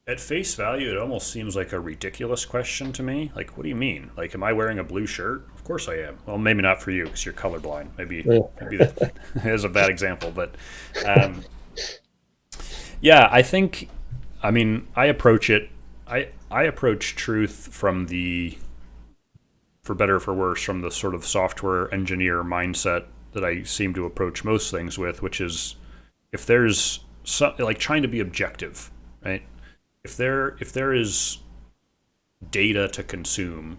at face value, it almost seems like a ridiculous question to me. Like, what do you mean? Like, am I wearing a blue shirt? Of course I am. Well, maybe not for you because you're colorblind. Maybe that is a bad example, but um, yeah, I think. I mean, I approach it. I approach truth from the, for better or for worse, from the sort of software engineer mindset that I seem to approach most things with, which is if there's like trying to be objective, right? If there is data to consume,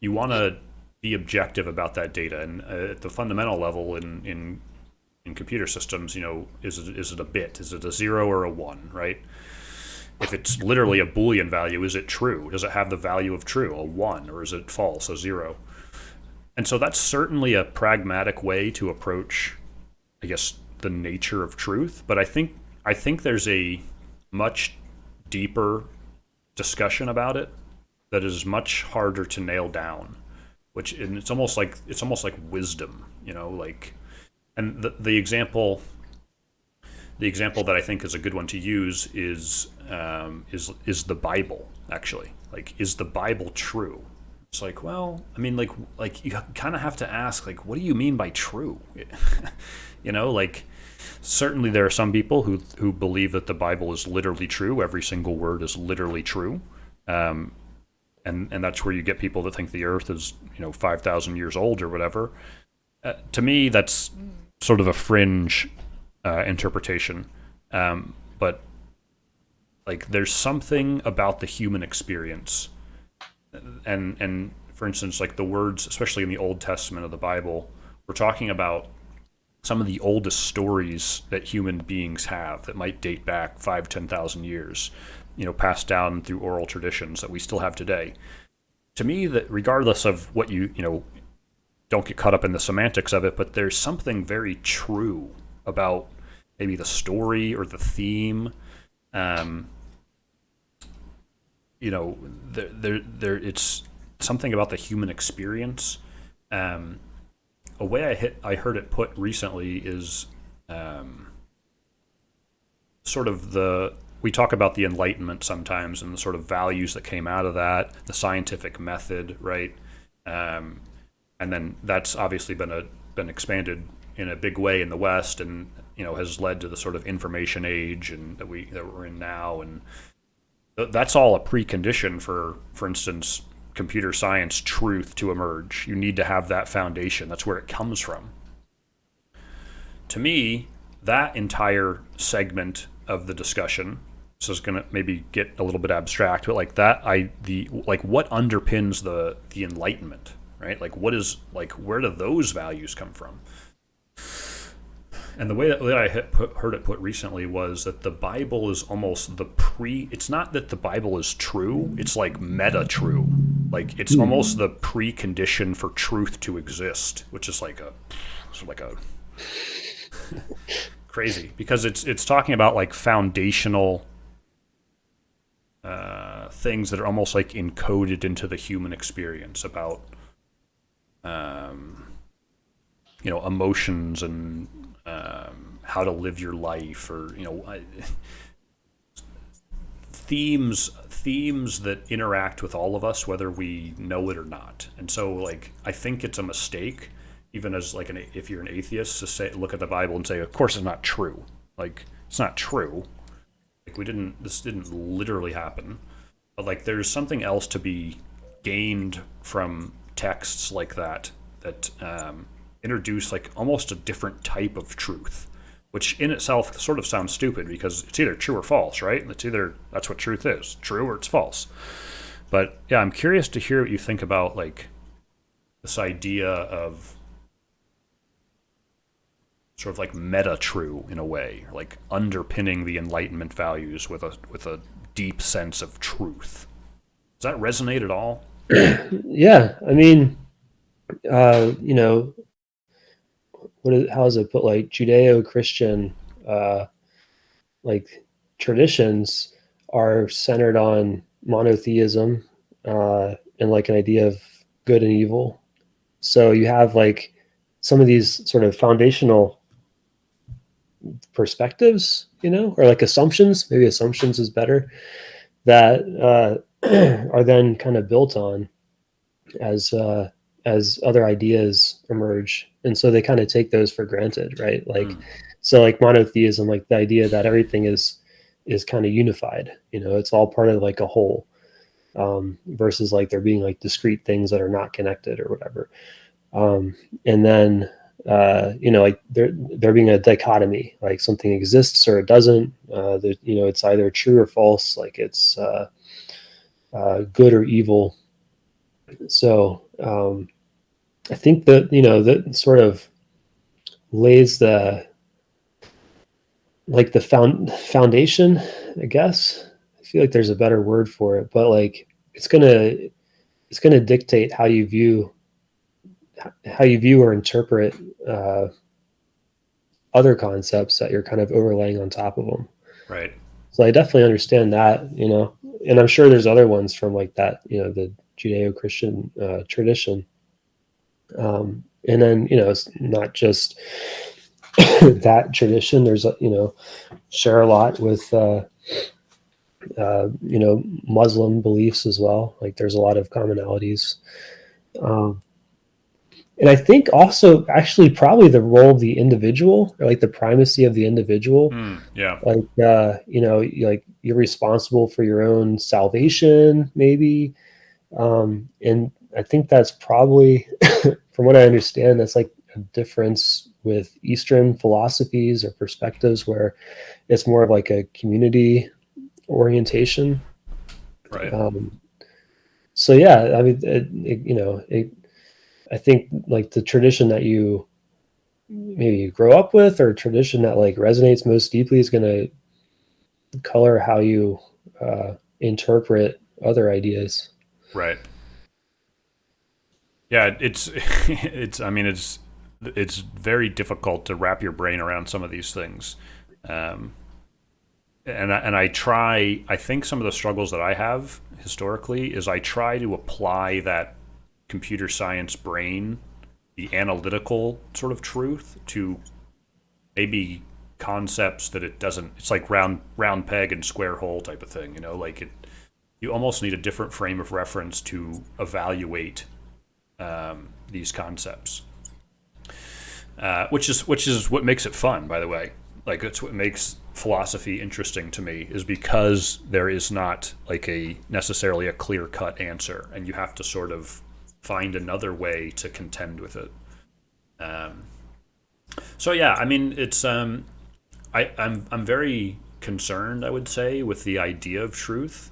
you want to be objective about that data. And at the fundamental level in computer systems, is it a bit? Is it a 0 or a 1, right? If it's literally a Boolean value, is it true? Does it have the value of true, a 1, or is it false, a 0? And so that's certainly a pragmatic way to approach, I guess, the nature of truth. But I think there's a much deeper discussion about it that is much harder to nail down. And it's almost like wisdom, like. And the example that I think is a good one to use is the Bible, actually. Like, is the Bible true? It's like, well, I mean, like you kind of have to ask, like, what do you mean by true? Like, certainly there are some people who believe that the Bible is literally true. Every single word is literally true. Um, and that's where you get people that think the Earth is 5,000 years old or whatever. To me, that's sort of a fringe interpretation. But like, there's something about the human experience, and for instance, like the words, especially in the Old Testament of the Bible, we're talking about some of the oldest stories that human beings have that might date back 5, 10,000 years, passed down through oral traditions that we still have today. To me, that regardless of what don't get caught up in the semantics of it, but there's something very true about maybe the story or the theme. Um, it's something about the human experience. Um, a way I heard it put recently is sort of we talk about the Enlightenment sometimes and the sort of values that came out of that, the scientific method, right? Um, and then that's obviously been expanded in a big way in the West, and has led to the sort of information age and that we're in now, and that's all a precondition for instance, computer science truth to emerge. You need to have that foundation. That's where it comes from. To me, that entire segment of the discussion, so it's going to maybe get a little bit abstract, but like that, what underpins the Enlightenment, right? Like, what is, like, where do those values come from? And the way that I heard it put recently was that the Bible is almost it's not that the Bible is true, it's like meta true. Like, it's almost the precondition for truth to exist, which is like a crazy, because it's talking about like foundational things that are almost like encoded into the human experience about emotions and how to live your life, or themes that interact with all of us whether we know it or not. And so, like, I think it's a mistake, even as like if you're an atheist, to look at the Bible and say, of course it's not true. Like, it's not true. Like, this didn't literally happen. But like, there's something else to be gained from texts like that introduce like almost a different type of truth, which in itself sort of sounds stupid because it's either true or false, right? That's what truth is, true or it's false. But yeah, I'm curious to hear what you think about like this idea of sort of like meta true in a way, like underpinning the Enlightenment values with a deep sense of truth. Does that resonate at all? Yeah, I mean, uh, you know, how is it put, like Judeo-Christian uh, like traditions are centered on monotheism and like an idea of good and evil. So you have like some of these sort of foundational perspectives, or like assumptions. Maybe assumptions is better, that are then kind of built on as other ideas emerge, and so they kind of take those for granted, right? Like, Mm, so like monotheism, like the idea that everything is kind of unified. It's all part of like a whole, versus like there being like discrete things that are not connected or whatever. And then like there being a dichotomy, like something exists or it doesn't. It's either true or false, like it's good or evil. So I think that that sort of lays the like the foundation, I guess. I feel like there's a better word for it, but like it's gonna dictate how you view or interpret uh, other concepts that you're kind of overlaying on top of them. right. So I definitely understand that, and I'm sure there's other ones from like that, the Judeo-Christian tradition. And then, it's not just that tradition. There's, share a lot with, Muslim beliefs as well. Like there's a lot of commonalities. Um, and I think also actually probably the role of the individual, or like the primacy of the individual. Mm, yeah. Like like you're responsible for your own salvation, maybe. And I think that's probably, from what I understand, that's like a difference with Eastern philosophies or perspectives, where it's more of like a community orientation. Right. um, so yeah, I mean, I think like the tradition that you maybe you grow up with, or tradition that like resonates most deeply, is going to color how you interpret other ideas. Right. Yeah, it's it's I mean it's very difficult to wrap your brain around some of these things. Um, and I try, I think some of the struggles that I have historically is I try to apply that computer science brain, the analytical sort of truth, to maybe concepts that it doesn't. It's like round peg and square hole type of thing, like it. You almost need a different frame of reference to evaluate these concepts, which is what makes it fun, by the way. Like it's what makes philosophy interesting to me, is because there is not like a necessarily a clear cut answer, and you have to sort of find another way to contend with it. Um, so yeah, I mean it's I'm very concerned, I would say, with the idea of truth,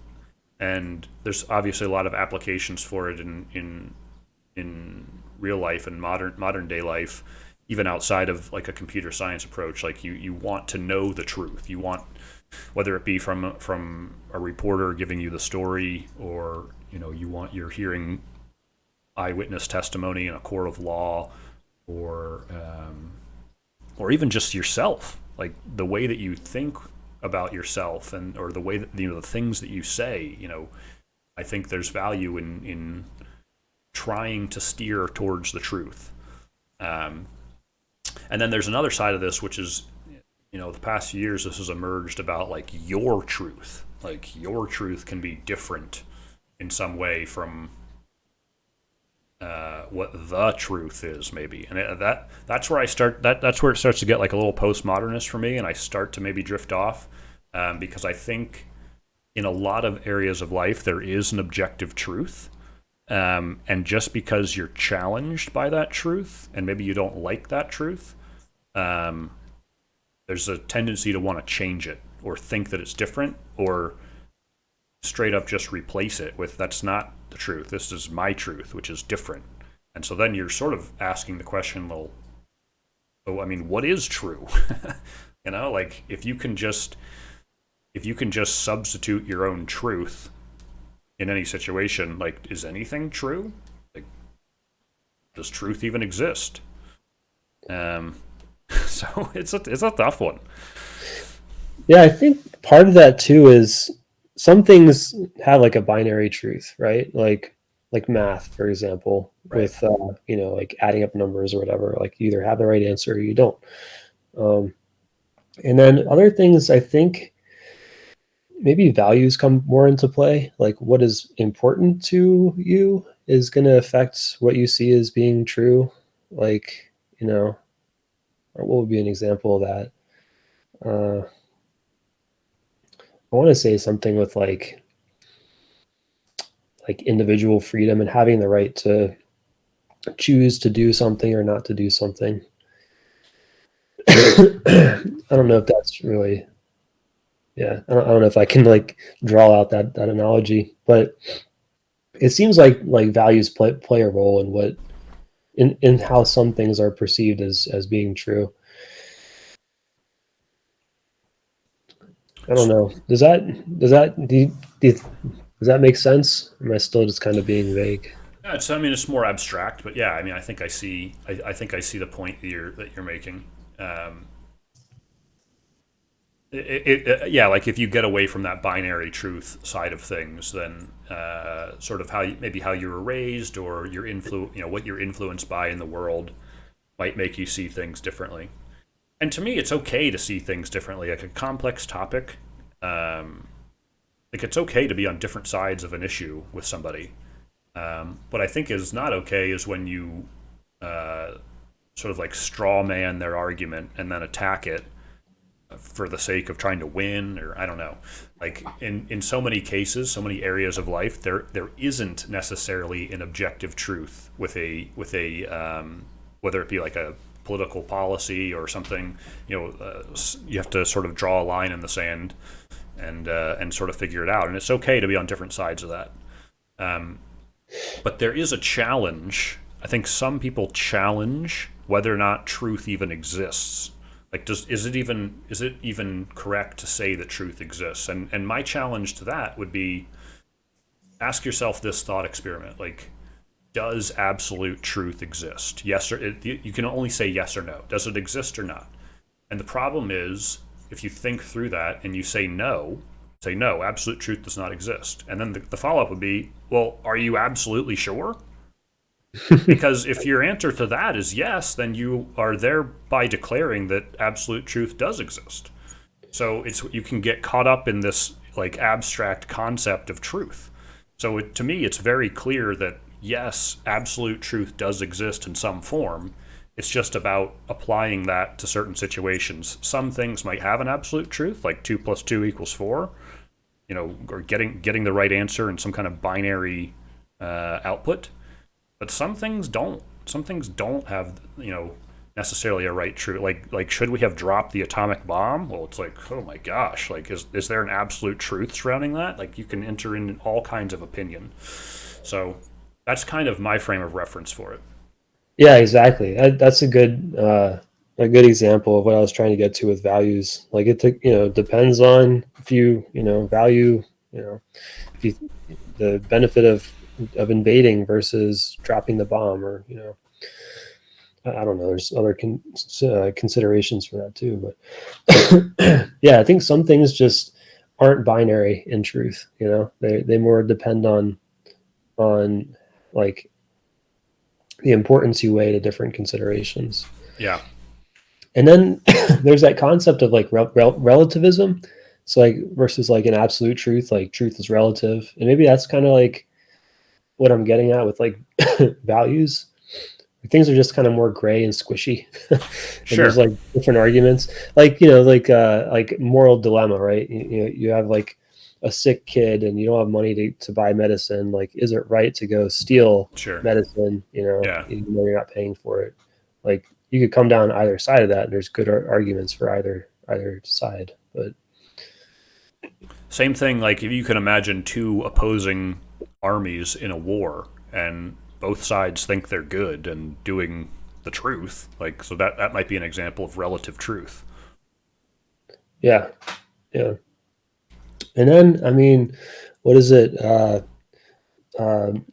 and there's obviously a lot of applications for it in real life and modern day life, even outside of like a computer science approach. Like you want to know the truth. You want, whether it be from a reporter giving you the story, or you're hearing eyewitness testimony in a court of law, or or even just yourself, like the way that you think about yourself, and or the way that the things that you say. I think there's value in trying to steer towards the truth. Um, and then there's another side of this, which is, the past few years, this has emerged about like your truth. Like your truth can be different in some way from what the truth is, maybe. And that's where I start. That's where it starts to get like a little postmodernist for me, and I start to maybe drift off, because I think in a lot of areas of life there is an objective truth. And just because you're challenged by that truth, and maybe you don't like that truth, um, there's a tendency to want to change it, or think that it's different, or straight up just replace it with, that's not the truth. This is my truth, which is different. And so then you're sort of asking the question, well, oh, I mean, what is true? Like if you can just substitute your own truth in any situation, like, is anything true? Like, does truth even exist? Um, so it's a tough one. Yeah, I think part of that too is some things have like a binary truth, right? Like math, for example, Right. with like adding up numbers or whatever. Like you either have the right answer or you don't. Um, and then other things, I think maybe values come more into play. Like what is important to you is going to affect what you see as being true. Like, or what would be an example of that? I want to say something with like individual freedom and having the right to choose to do something or not to do something. I don't know if that's really, yeah, I don't know if I can like draw out that analogy, but it seems like values play a role in what in how some things are perceived as being true. I don't know. Does that make sense? Am I still just kind of being vague? Yeah, I mean, it's more abstract, but yeah, I mean, I think I see the point that you're making. Um, yeah, like if you get away from that binary truth side of things, then sort of maybe how you were raised or what you're influenced by in the world might make you see things differently. And to me, it's okay to see things differently. Like a complex topic, um, like it's okay to be on different sides of an issue with somebody. What I think is not okay is when you uh, sort of like straw man their argument and then attack it for the sake of trying to win, or I don't know. Like in so many cases, so many areas of life, there isn't necessarily an objective truth with a whether it be like a political policy or something. You have to sort of draw a line in the sand and sort of figure it out. And it's okay to be on different sides of that. But there is a challenge. I think some people challenge whether or not truth even exists. Like, is it even correct to say that truth exists? And my challenge to that would be ask yourself this thought experiment: like, does absolute truth exist? Yes, or you can only say yes or no. Does it exist or not? And the problem is, if you think through that and you say no, absolute truth does not exist. And then the follow up would be, well, are you absolutely sure? Because if your answer to that is yes, then you are thereby declaring that absolute truth does exist. So you can get caught up in this like abstract concept of truth. So to me, it's very clear that yes, absolute truth does exist in some form. It's just about applying that to certain situations. Some things might have an absolute truth, like 2 + 2 = 4, or getting the right answer in some kind of binary output. But some things don't. Some things don't have necessarily a right truth. Like should we have dropped the atomic bomb? Well, it's like, oh my gosh, like is there an absolute truth surrounding that? Like you can enter in all kinds of opinion. So that's kind of my frame of reference for it. Yeah, exactly. That's a good example of what I was trying to get to with values. Like depends on if value, you know, if you, the benefit of invading versus dropping the bomb, or I don't know. There's other considerations for that too, but yeah, I think some things just aren't binary in truth. They more depend on like the importance you weigh to different considerations. Yeah, And then there's that concept of like relativism. So like versus like an absolute truth, like truth is relative. And maybe that's kind of like what I'm getting at with like values. Things are just kind of more gray and squishy. And there's sure, like different arguments. Like moral dilemma, right? You have like a sick kid and you don't have money to buy medicine. Like, is it right to go steal sure. medicine, Yeah. even though you're not paying for it? Like you could come down either side of that, and there's good arguments for either side. But Same thing, like if you can imagine two opposing armies in a war and both sides think they're good and doing the truth, like so that might be an example of relative truth. yeah, yeah. And then I mean, what is it?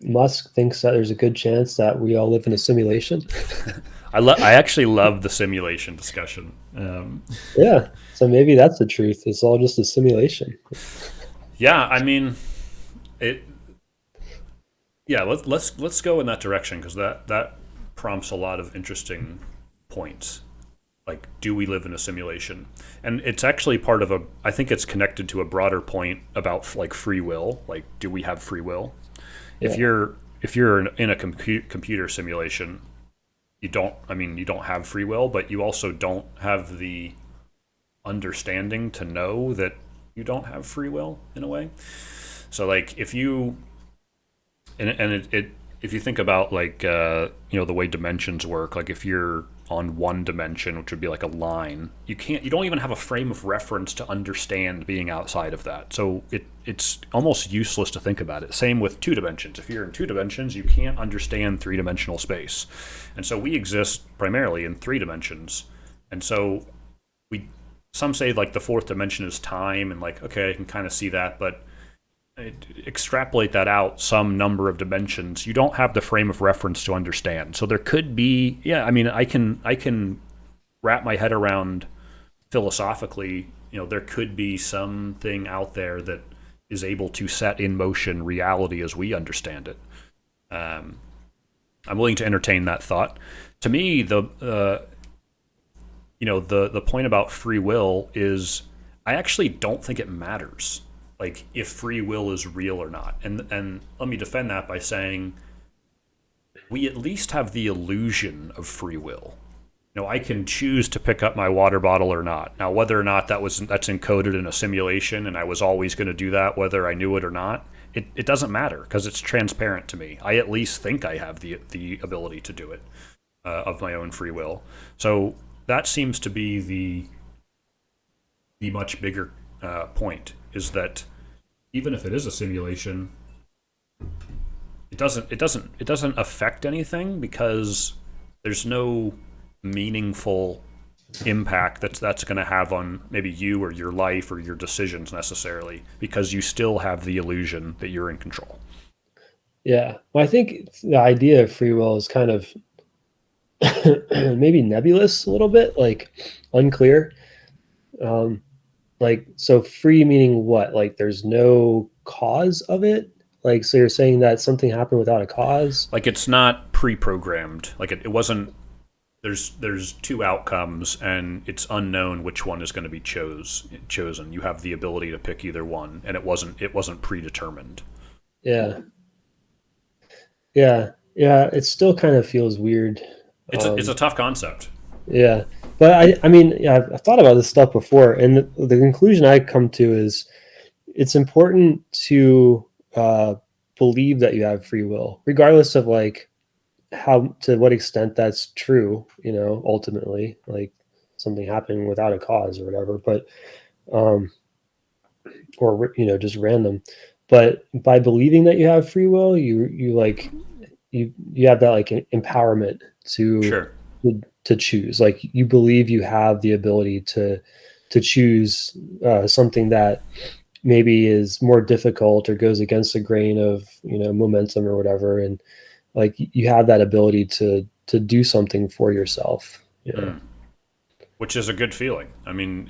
Musk thinks that there's a good chance that we all live in a simulation. I actually love the simulation discussion. Yeah. So maybe that's the truth. It's all just a simulation. Yeah, I mean, it. Yeah, let's go in that direction because that prompts a lot of interesting points. Like, do we live in a simulation? And it's actually part of a. I think it's connected to a broader point about like free will. Like, do we have free will? If Yeah. you're in a computer simulation, you don't. I mean, you don't have free will, but you also don't have the understanding to know that you don't have free will in a way. So like if you and it if you think about like the way dimensions work, like if you're on one dimension, which would be like a line, you don't even have a frame of reference to understand being outside of that. So it's almost useless to think about it. Same with two dimensions. If you're in two dimensions, you can't understand three-dimensional space. And so we exist primarily in three dimensions. And so we some say like the fourth dimension is time, and like okay, I can kind of see that, but extrapolate that out some number of dimensions, you don't have the frame of reference to understand. So there could be, yeah, I mean, I can wrap my head around philosophically, there could be something out there that is able to set in motion reality as we understand it. I'm willing to entertain that thought. To me, the point about free will is I actually don't think it matters like if free will is real or not. And let me defend that by saying we at least have the illusion of free will. I can choose to pick up my water bottle or not. Now, whether or not that's encoded in a simulation, and I was always going to do that, whether I knew it or not, it doesn't matter because it's transparent to me. I at least think I have the ability to do it of my own free will. So that seems to be the much bigger point is that even if it is a simulation, it doesn't affect anything because there's no meaningful impact that's going to have on maybe you or your life or your decisions necessarily because you still have the illusion that you're in control. Yeah. Well, I think the idea of free will is kind of maybe nebulous a little bit, like unclear. Um, like, so free meaning what? Like, there's no cause of it? Like, so you're saying that something happened without a cause? Like it's not pre-programmed. Like it wasn't. There's two outcomes, and it's unknown which one is going to be chosen. You have the ability to pick either one, and it wasn't predetermined. Yeah. Yeah. Yeah. It still kind of feels weird. It's a tough concept. Yeah. But I mean, yeah, I've thought about this stuff before, and the conclusion I come to is it's important to believe that you have free will, regardless of like how to what extent that's true, ultimately, like something happening without a cause or whatever, but um or just random. But by believing that you have free will, you like you have that like empowerment to Sure. to choose. Like you believe you have the ability to choose something that maybe is more difficult or goes against the grain of momentum or whatever, and like you have that ability to do something for yourself. Which is a good feeling. I mean,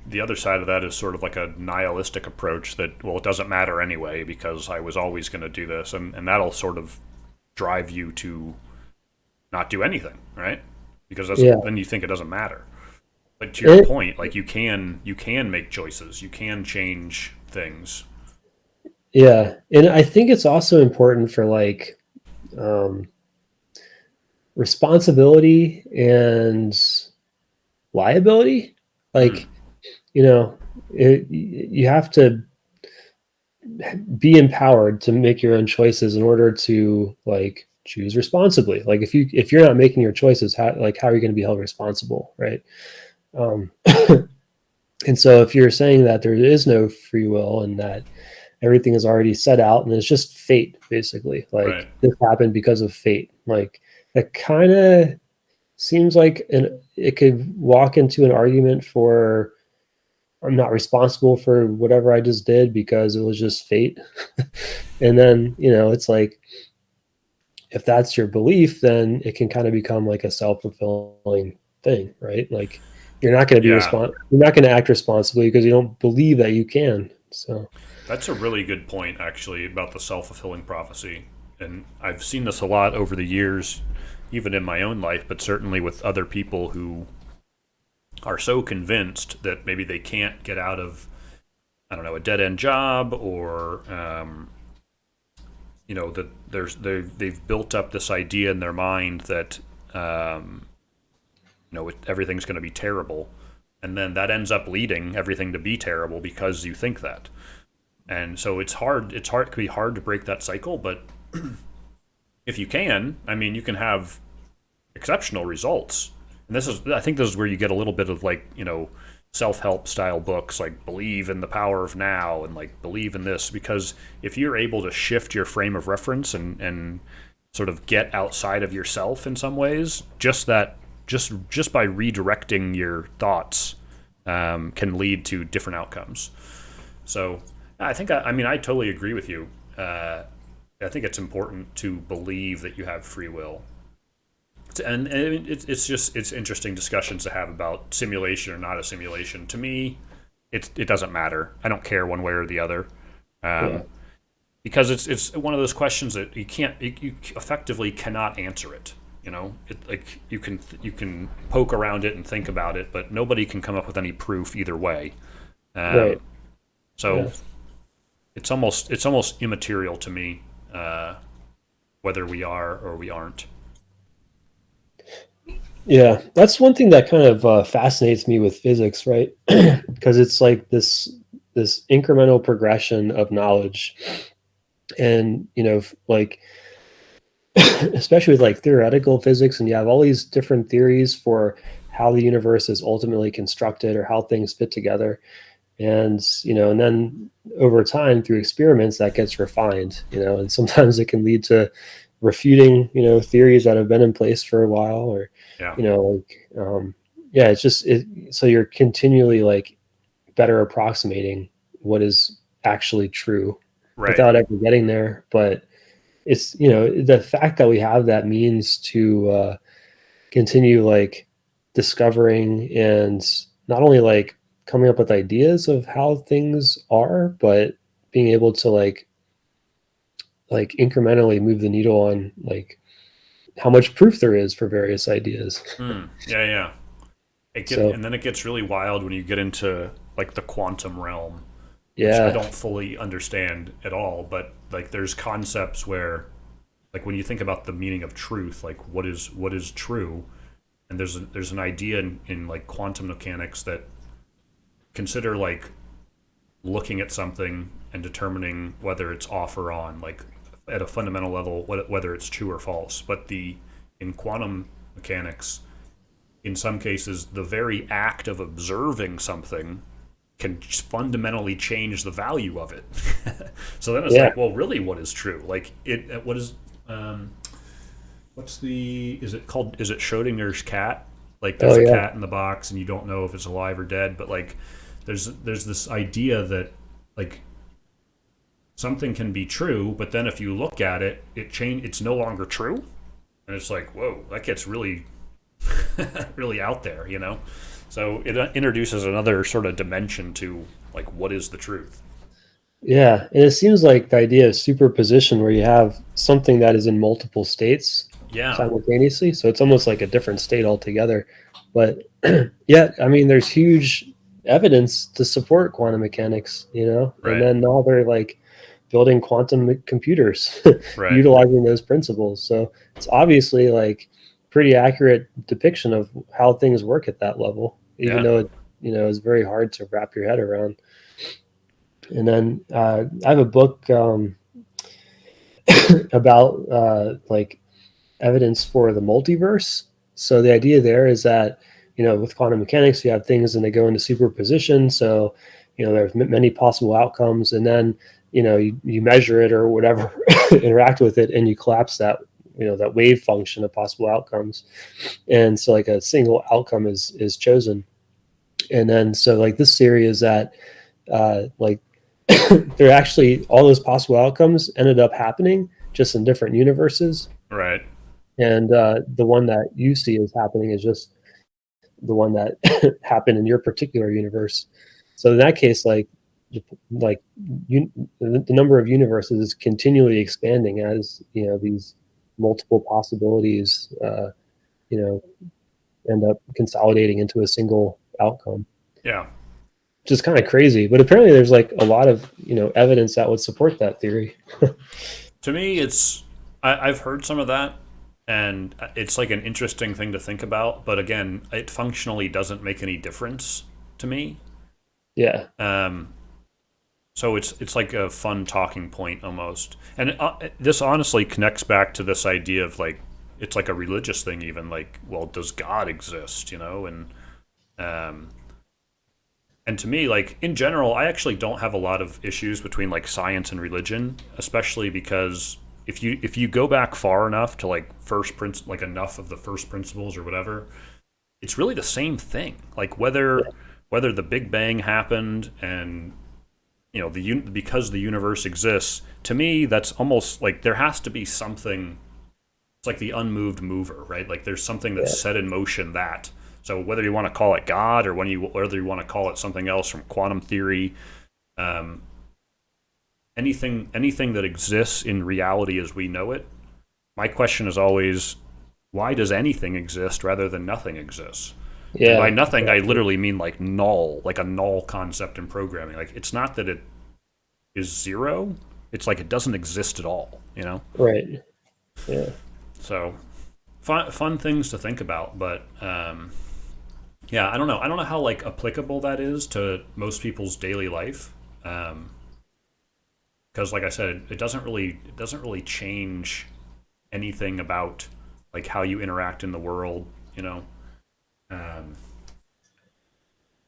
the other side of that is sort of like a nihilistic approach that well, it doesn't matter anyway because I was always going to do this, and that'll sort of drive you to not do anything, right? Because Yeah. then you think it doesn't matter. But to your it, point, like you can make choices, you can change things. yeah, and I think it's also important for like um responsibility and liability. Hmm. Like, you have to be empowered to make your own choices in order to like choose responsibly. Like if you're not making your choices, how are you going to be held responsible, right? um and so if you're saying that there is no free will and that everything is already set out and it's just fate, basically, Right. like this happened because of fate, like that kind of seems like it could walk into an argument for I'm not responsible for whatever I just did because it was just fate. And then, it's like if that's your belief, then it can kind of become like a self-fulfilling thing, right? Like you're not going to Yeah, you're not going to act responsibly because you don't believe that you can. So that's a really good point, actually, about the self fulfilling prophecy. And I've seen this a lot over the years, even in my own life, but certainly with other people who are so convinced that maybe they can't get out of, I don't know, a dead end job, or that they've built up this idea in their mind that everything's going to be terrible, and then that ends up leading everything to be terrible because you think that. And so it's hard. It can be hard to break that cycle, but if you can, I mean, you can have exceptional results. And I think this is where you get a little bit of like, self-help style books like Believe in the Power of Now and like Believe in This, because if you're able to shift your frame of reference and sort of get outside of yourself in some ways, just by redirecting your thoughts can lead to different outcomes. So I totally agree with you. I think it's important to believe that you have free will. And it's interesting discussions to have about simulation or not a simulation. To me, it doesn't matter. I don't care one way or the other, yeah, because it's one of those questions that you effectively cannot answer it. Like you can poke around it and think about it, but nobody can come up with any proof either way. right. So Yeah. it's almost immaterial to me, whether we are or we aren't. Yeah, that's one thing that kind of fascinates me with physics, right? Because it's like this incremental progression of knowledge, and like especially with like theoretical physics, and you have all these different theories for how the universe is ultimately constructed or how things fit together, and then over time through experiments that gets refined, and sometimes it can lead to refuting theories that have been in place for a while, or Yeah. yeah, it's just so you're continually like better approximating what is actually true Right. without ever getting there. But it's the fact that we have that means to continue like discovering and not only like coming up with ideas of how things are, but being able to like incrementally move the needle on like how much proof there is for various ideas. Yeah, yeah. So And then it gets really wild when you get into like the quantum realm, which I yeah, don't fully understand at all. But like, there's concepts where, like, when you think about the meaning of truth, like what is true, and there's an idea in like quantum mechanics that consider like looking at something and determining whether it's off or on, like at a fundamental level, whether it's true or false. But in quantum mechanics, in some cases, the very act of observing something can fundamentally change the value of it. So then it's yeah, like, well, really, what is true? Like what is um, what's the is it called? Is it Schrodinger's cat? Like oh there's a yeah, cat in the box and you don't know if it's alive or dead, but like there's this idea that like something can be true, but then if you look at it, it's no longer true, and it's like, whoa, that gets really really out there. So it introduces another sort of dimension to like what is the truth. yeah. And it seems like the idea of superposition where you have something that is in multiple states Yeah. simultaneously, so it's almost like a different state altogether. But yeah, I mean, there's huge evidence to support quantum mechanics, and Right. then now they're like building quantum computers Right. utilizing those principles. So it's obviously like pretty accurate depiction of how things work at that level, even Yeah. though it is very hard to wrap your head around. And then I have a book about like evidence for the multiverse. So the idea there is that with quantum mechanics, you have things and they go into superposition. So there's many possible outcomes, and then you measure it or whatever, interact with it, and you collapse that wave function of possible outcomes. And so like a single outcome is chosen. And then so like this theory is that like there actually all those possible outcomes ended up happening just in different universes, and the one that you see is happening is just the one that happened in your particular universe. So in that case, like the number of universes is continually expanding as these multiple possibilities you know end up consolidating into a single outcome, Yeah. which is kind of crazy. But apparently, there's like a lot of evidence that would support that theory. To me, I've heard some of that, and it's like an interesting thing to think about. But again, it functionally doesn't make any difference to me. Yeah, Um, so it's like a fun talking point almost, and this honestly connects back to this idea of like it's like a religious thing, even like, well, does God exist? Um, and to me, like in general, I actually don't have a lot of issues between like science and religion, especially because if you go back far enough to like like enough of the first principles or whatever, it's really the same thing. Like whether the Big Bang happened and because the universe exists, to me that's almost like there has to be something. It's like the unmoved mover, right? Like there's something that's yeah, set in motion that. So whether you want to call it God or whether you want to call it something else from quantum theory, um, anything that exists in reality as we know it. My question is always, why does anything exist rather than nothing exists? And by yeah, nothing, I exactly. literally mean like null, like a null concept in programming. Like it's not that it is zero; it's like it doesn't exist at all. Right. Yeah. So fun things to think about, but yeah, I don't know. I don't know how like applicable that is to most people's daily life. Um, because like I said, it doesn't really change anything about like how you interact in the world, um,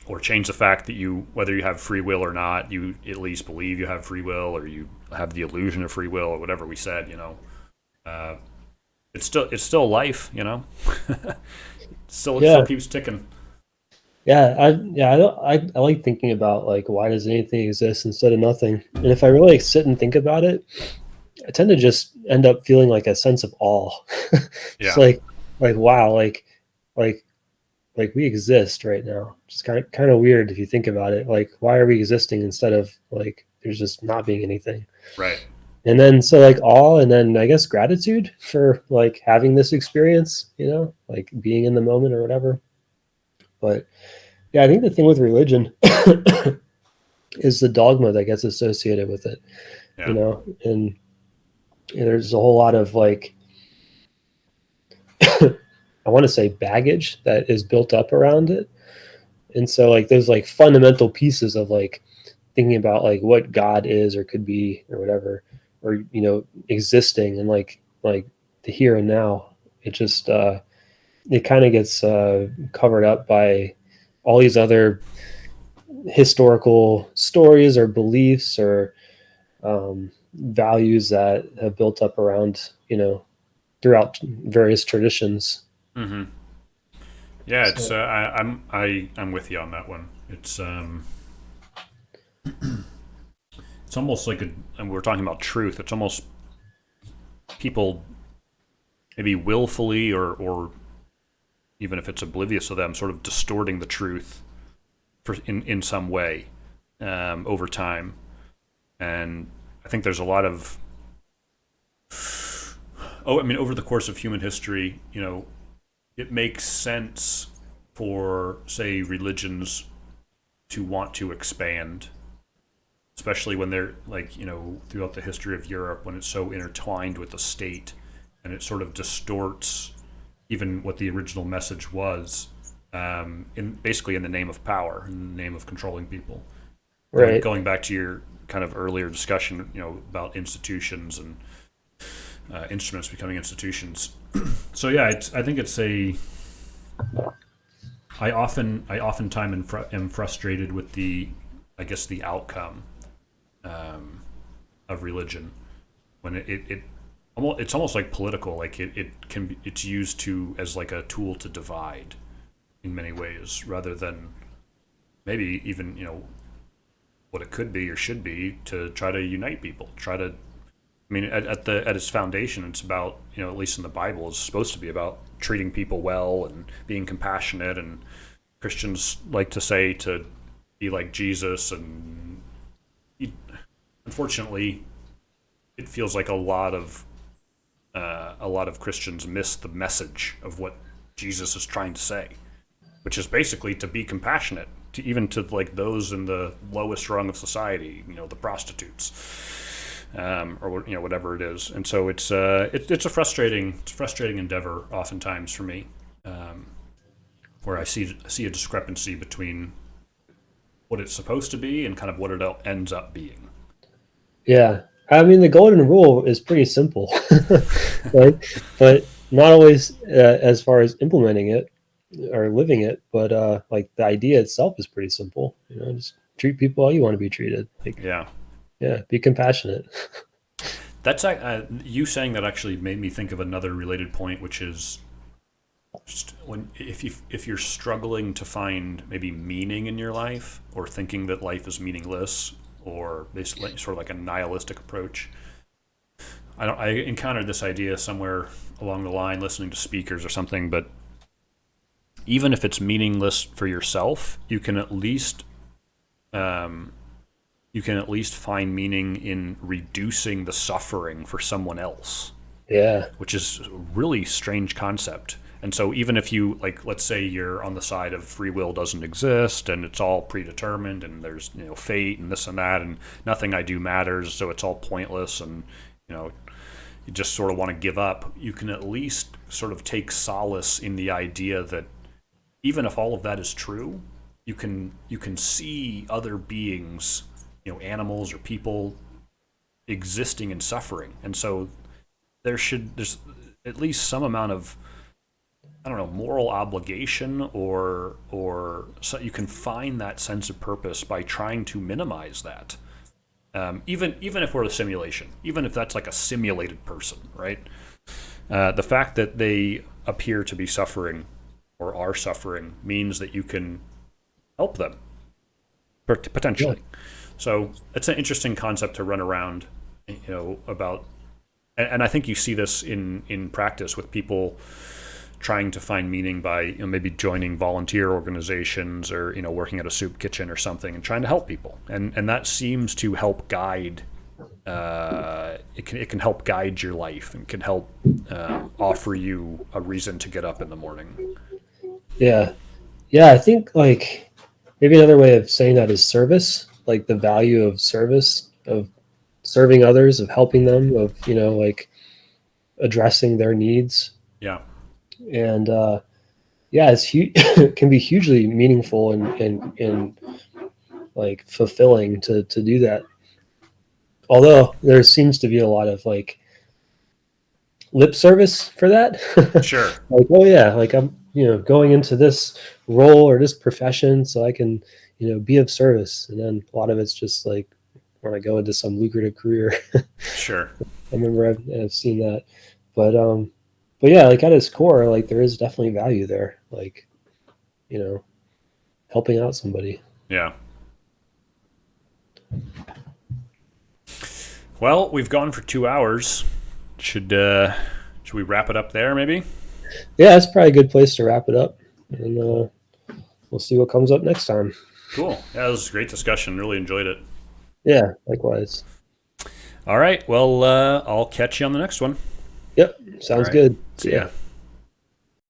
or change the fact that you whether you have free will or not, you at least believe you have free will, or you have the illusion of free will, or whatever we said. Uh, it's still life. It still Yeah. keeps ticking. I like thinking about like why does anything exist instead of nothing. And if I really sit and think about it, I tend to just end up feeling like a sense of awe. Just Yeah, like wow, like like we exist right now. Just kind of weird if you think about it. Like why are we existing instead of like there's just not being anything? right. And then so like awe and then I guess gratitude for like having this experience, like being in the moment or whatever. But yeah, I think the thing with religion is the dogma that gets associated with it, Yeah. and there's a whole lot of like I want to say baggage that is built up around it. And so like those like fundamental pieces of like thinking about like what God is or could be or whatever, or existing and like the here and now, it just it kind of gets covered up by all these other historical stories or beliefs or values that have built up around throughout various traditions. Mm-hmm. Yeah, it's So I'm with you on that one. It's almost like and we're talking about truth. It's almost people maybe willfully or even if it's oblivious to them, sort of distorting the truth in some way over time. And I think there's a lot of I mean, over the course of human history, it makes sense for say religions to want to expand, especially when they're like throughout the history of Europe when it's so intertwined with the state and it sort of distorts even what the original message was, in basically in the name of power, in the name of controlling people. Going right. going back to your kind of earlier discussion, about institutions and instruments becoming institutions. So yeah, I think it's a. I oftentimes am frustrated with I guess the outcome of religion when it's almost like political. Like it's used to as like a tool to divide in many ways, rather than maybe even what it could be or should be to try to unite people, try to I mean, at its foundation, it's about, at least in the Bible, it's supposed to be about treating people well and being compassionate. And Christians like to say to be like Jesus. And unfortunately, it feels like a lot of Christians miss the message of what Jesus is trying to say, which is basically to be compassionate, to even to like those in the lowest rung of society, the prostitutes, or whatever it is. And so it's a frustrating endeavor oftentimes for me, where I see a discrepancy between what it's supposed to be and kind of what it ends up being. Yeah. I mean, the golden rule is pretty simple, right? But not always as far as implementing it or living it. But like the idea itself is pretty simple. Just treat people how you want to be treated. Like, Yeah. yeah, be compassionate. That's you saying that actually made me think of another related point, which is just if you're struggling to find maybe meaning in your life, or thinking that life is meaningless, or basically sort of like a nihilistic approach. I encountered this idea somewhere along the line listening to speakers or something, but even if it's meaningless for yourself, you can at least find meaning in reducing the suffering for someone else, Yeah. which is a really strange concept. And so even if you, like, let's say you're on the side of free will doesn't exist and it's all predetermined and there's, fate and this and that and nothing I do matters, so it's all pointless, and, you just sort of want to give up, you can at least sort of take solace in the idea that even if all of that is true, you can see other beings, animals or people existing and suffering. And so there's at least some amount of, I don't know, moral obligation, or so you can find that sense of purpose by trying to minimize that. Even if we're a simulation, even if that's like a simulated person, right? The fact that they appear to be suffering or are suffering means that you can help them Yeah. potentially. So it's an interesting concept to run around, about, and I think you see this in practice with people trying to find meaning by, maybe joining volunteer organizations, or working at a soup kitchen or something and trying to help people, and that seems to help guide. It can help guide your life, and can help offer you a reason to get up in the morning. Yeah. Yeah. I think like maybe another way of saying that is service, like the value of service, of serving others, of helping them, of, like addressing their needs. Yeah, And yeah, it can be hugely meaningful and like fulfilling to do that. Although there seems to be a lot of like lip service for that. sure. Like, oh yeah, like I'm, going into this role or this profession so I can, be of service. And then a lot of it's just like when I go into some lucrative career. I Sure. remember I've seen that. But yeah, like at its core, like there is definitely value there. Like, you know, helping out somebody. Yeah. Well, we've gone for 2 hours. Should we wrap it up there, maybe? Yeah, that's probably a good place to wrap it up. And we'll see what comes up next time. Cool. Yeah, this was a great discussion. Really enjoyed it. Yeah, likewise. All right. Well, I'll catch you on the next one. Yep, All sounds right. good. See Yeah. ya.